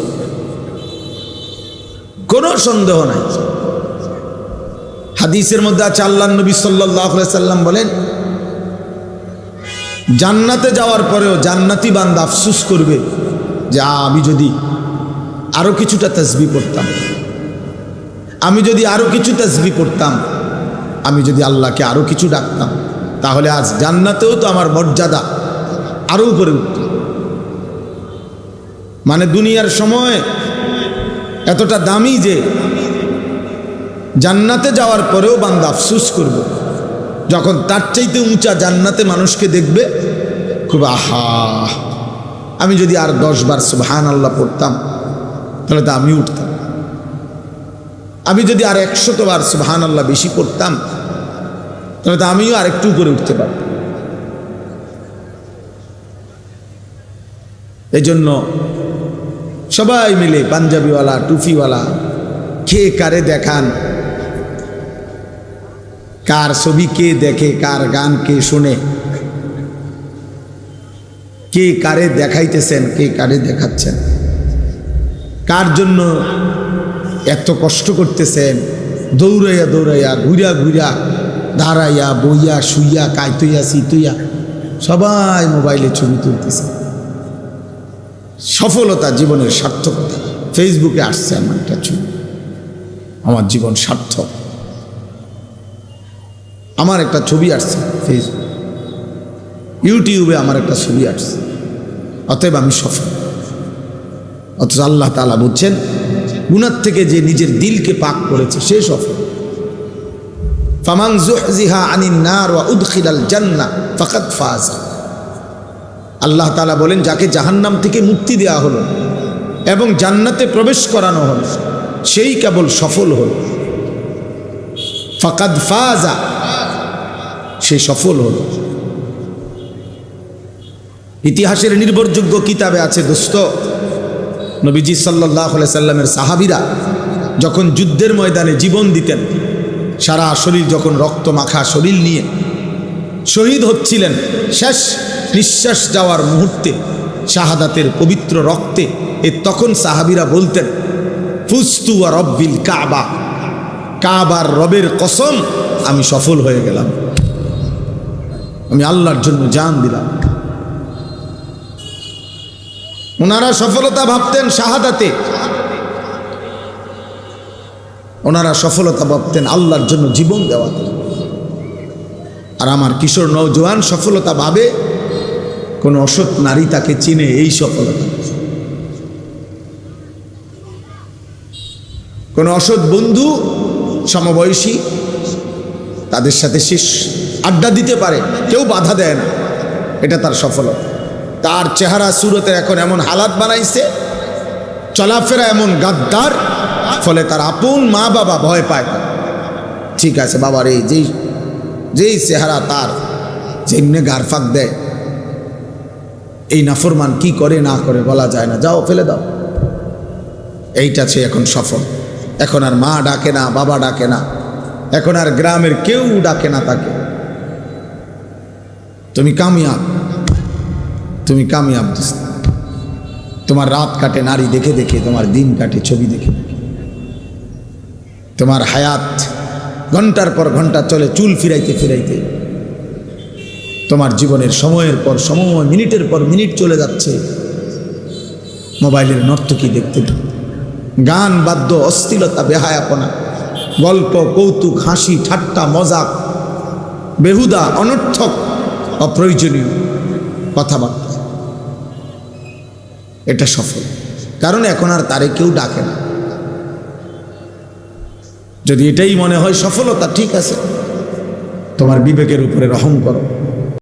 কোনো সন্দেহ নাই। হাদিসের মধ্যে আছে, আল্লাহর নবী সাল্লাল্লাহু আলাইহি সাল্লাম বলেন, জান্নাতে যাওয়ার পরেও জান্নাতি বান্দা আফসোস করবে যে আমি যদি আরো কিছুটা তাসবিহ করতাম, আমি যদি আরো কিছু তাসবিহ করতাম, আমি যদি আল্লাহকে আরো কিছু ডাকতাম, তাহলে আজ জান্নাতেও তো আমার মর্যাদা আরো উপরে উঠত। মানে দুনিয়ার সময় এতটা দামি যে জান্নাতে যাওয়ার পরেও বান্দা আফসোস করবে যখন তার চাইতে উঁচা জান্নাতে মানুষকে দেখবে, খুব আহা আমি যদি আর 10 বার সুবহানাল্লাহ পড়তাম তাহলে তো আমি উঠতাম, আমি যদি আর 100 বার সুবহানাল্লাহ বেশি পড়তাম তাহলে তো আমিও আর একটু উপরে উঠতে পারতাম। এই জন্য সবাই মিলে পাঞ্জাবিওয়ালা টুপিওয়ালা কে কারে দেখান, কার ছবি কে দেখে, কার গান কে শুনে, কে কারে দেখাইতেছেন, কে কারে দেখাচ্ছেন, কার জন্য এত কষ্ট করতেছেন, দৌড়াইয়া দৌড়াইয়া ঘুরা ঘুরা দাঁড়াইয়া বইয়া শুইয়া কাইতইয়া শীতইয়া সবাই মোবাইলে ছবি তুলতেছে। সফলতা, জীবনের সার্থকতা। ফেসবুকে আসছে আমার একটা ছবি, আমার জীবন সার্থক। আমার একটা ছবি আসছে ফেসবুক, ইউটিউবে আমার একটা ছবি আসছে, অতএব আমি সফল। অথচ আল্লাহ তাআলা বলছেন গুনাহ থেকে যে নিজের দিলকে পাক করেছে সে সফল। ফামান যুহজিহা আনিন নার ওয়া উদখিলাল জান্নাহ ফাকাদ ফাজ। আল্লাহ তাআলা বলেন যাকে জাহান্নাম থেকে মুক্তি দেওয়া হলো এবং জান্নাতে প্রবেশ করানো হলো সেই কেবল সফল হল। ফাকাদ ফাজা, সে সফল হল। ইতিহাসের নির্ভরযোগ্য কিতাবে আছে দোস্ত, নবীজি সাল্লাল্লাহু আলাইহি সাল্লামের সাহাবীরা যখন যুদ্ধের ময়দানে জীবন দিতেন, সারা শরীর যখন রক্ত মাখা শরীর নিয়ে শহীদ হচ্ছিলেন, শেষ নিঃশ্বাস যাওয়ার মুহূর্তে শাহাদাতের পবিত্র রক্তে, তখন সাহাবীরা বলতেন ফুস্তু ওয়া রব্বিল কাবা, কাবার রবের কসম আমি সফল হয়ে গেলাম, আমি আল্লাহর জন্য জান দিলাম। ওনারা সফলতা ভাবতেন শাহাদাতে, ওনারা সফলতা ভাবতেন আল্লাহর জন্য জীবন দেওয়াতে। আর আমার কিশোর নওজোয়ান সফলতা ভাবে কোন অসৎ নারী তাকে চিনে, এই সফলতা। কোন অসৎ বন্ধু সমবয়সী তাদের সাথে শেষ আড্ডা দিতে পারে, কেউ বাধা দেয় না, এটা তার সফলতা। তার চেহারা সুরতের এখন এমন হালাত বানাইছে, চলাফেরা এমন গাদ্দার, ফলে তার আপন মা বাবা ভয় পায়। ঠিক আছে বাবার এই যেই চেহারা তার, যেমনি গারফাক দেয়, এই নাফরমান কি করে না করে বলা যায় না, যাও ফেলে দাও। এইটা সে এখন সফল। এখন আর মা ডাকে না, বাবা ডাকে না, এখন আর গ্রামের কেউ ডাকে না তাকে। তুমি কামিয়াব, তুমি কামিয়াব। তোমার রাত কাটে নারী দেখে দেখে, তোমার দিন কাটে ছবি দেখে দেখে, তোমার হায়াত ঘন্টার পর ঘন্টা চলে চুল ফিরাইতে ফিরাইতে। তোমার জীবনের সময়ের পর সময়, মিনিটের পর মিনিট চলে যাচ্ছে মোবাইলের নর্তকী দেখতে, গান বাদ্য, অশ্লীলতা, বেহায়াপনা, গল্প, কৌতুক, হাসি, ঠাট্টা, মজাক, বেহুদা, অনর্থক, অপ্রয়োজনীয় কথাবার্তা। এটা সফল, কারণ এখন আর তারে কেউ ডাকে না। যদি এটাই মনে হয় সফলতা, ঠিক আছে, তোমার বিবেকের উপরে রহম করো।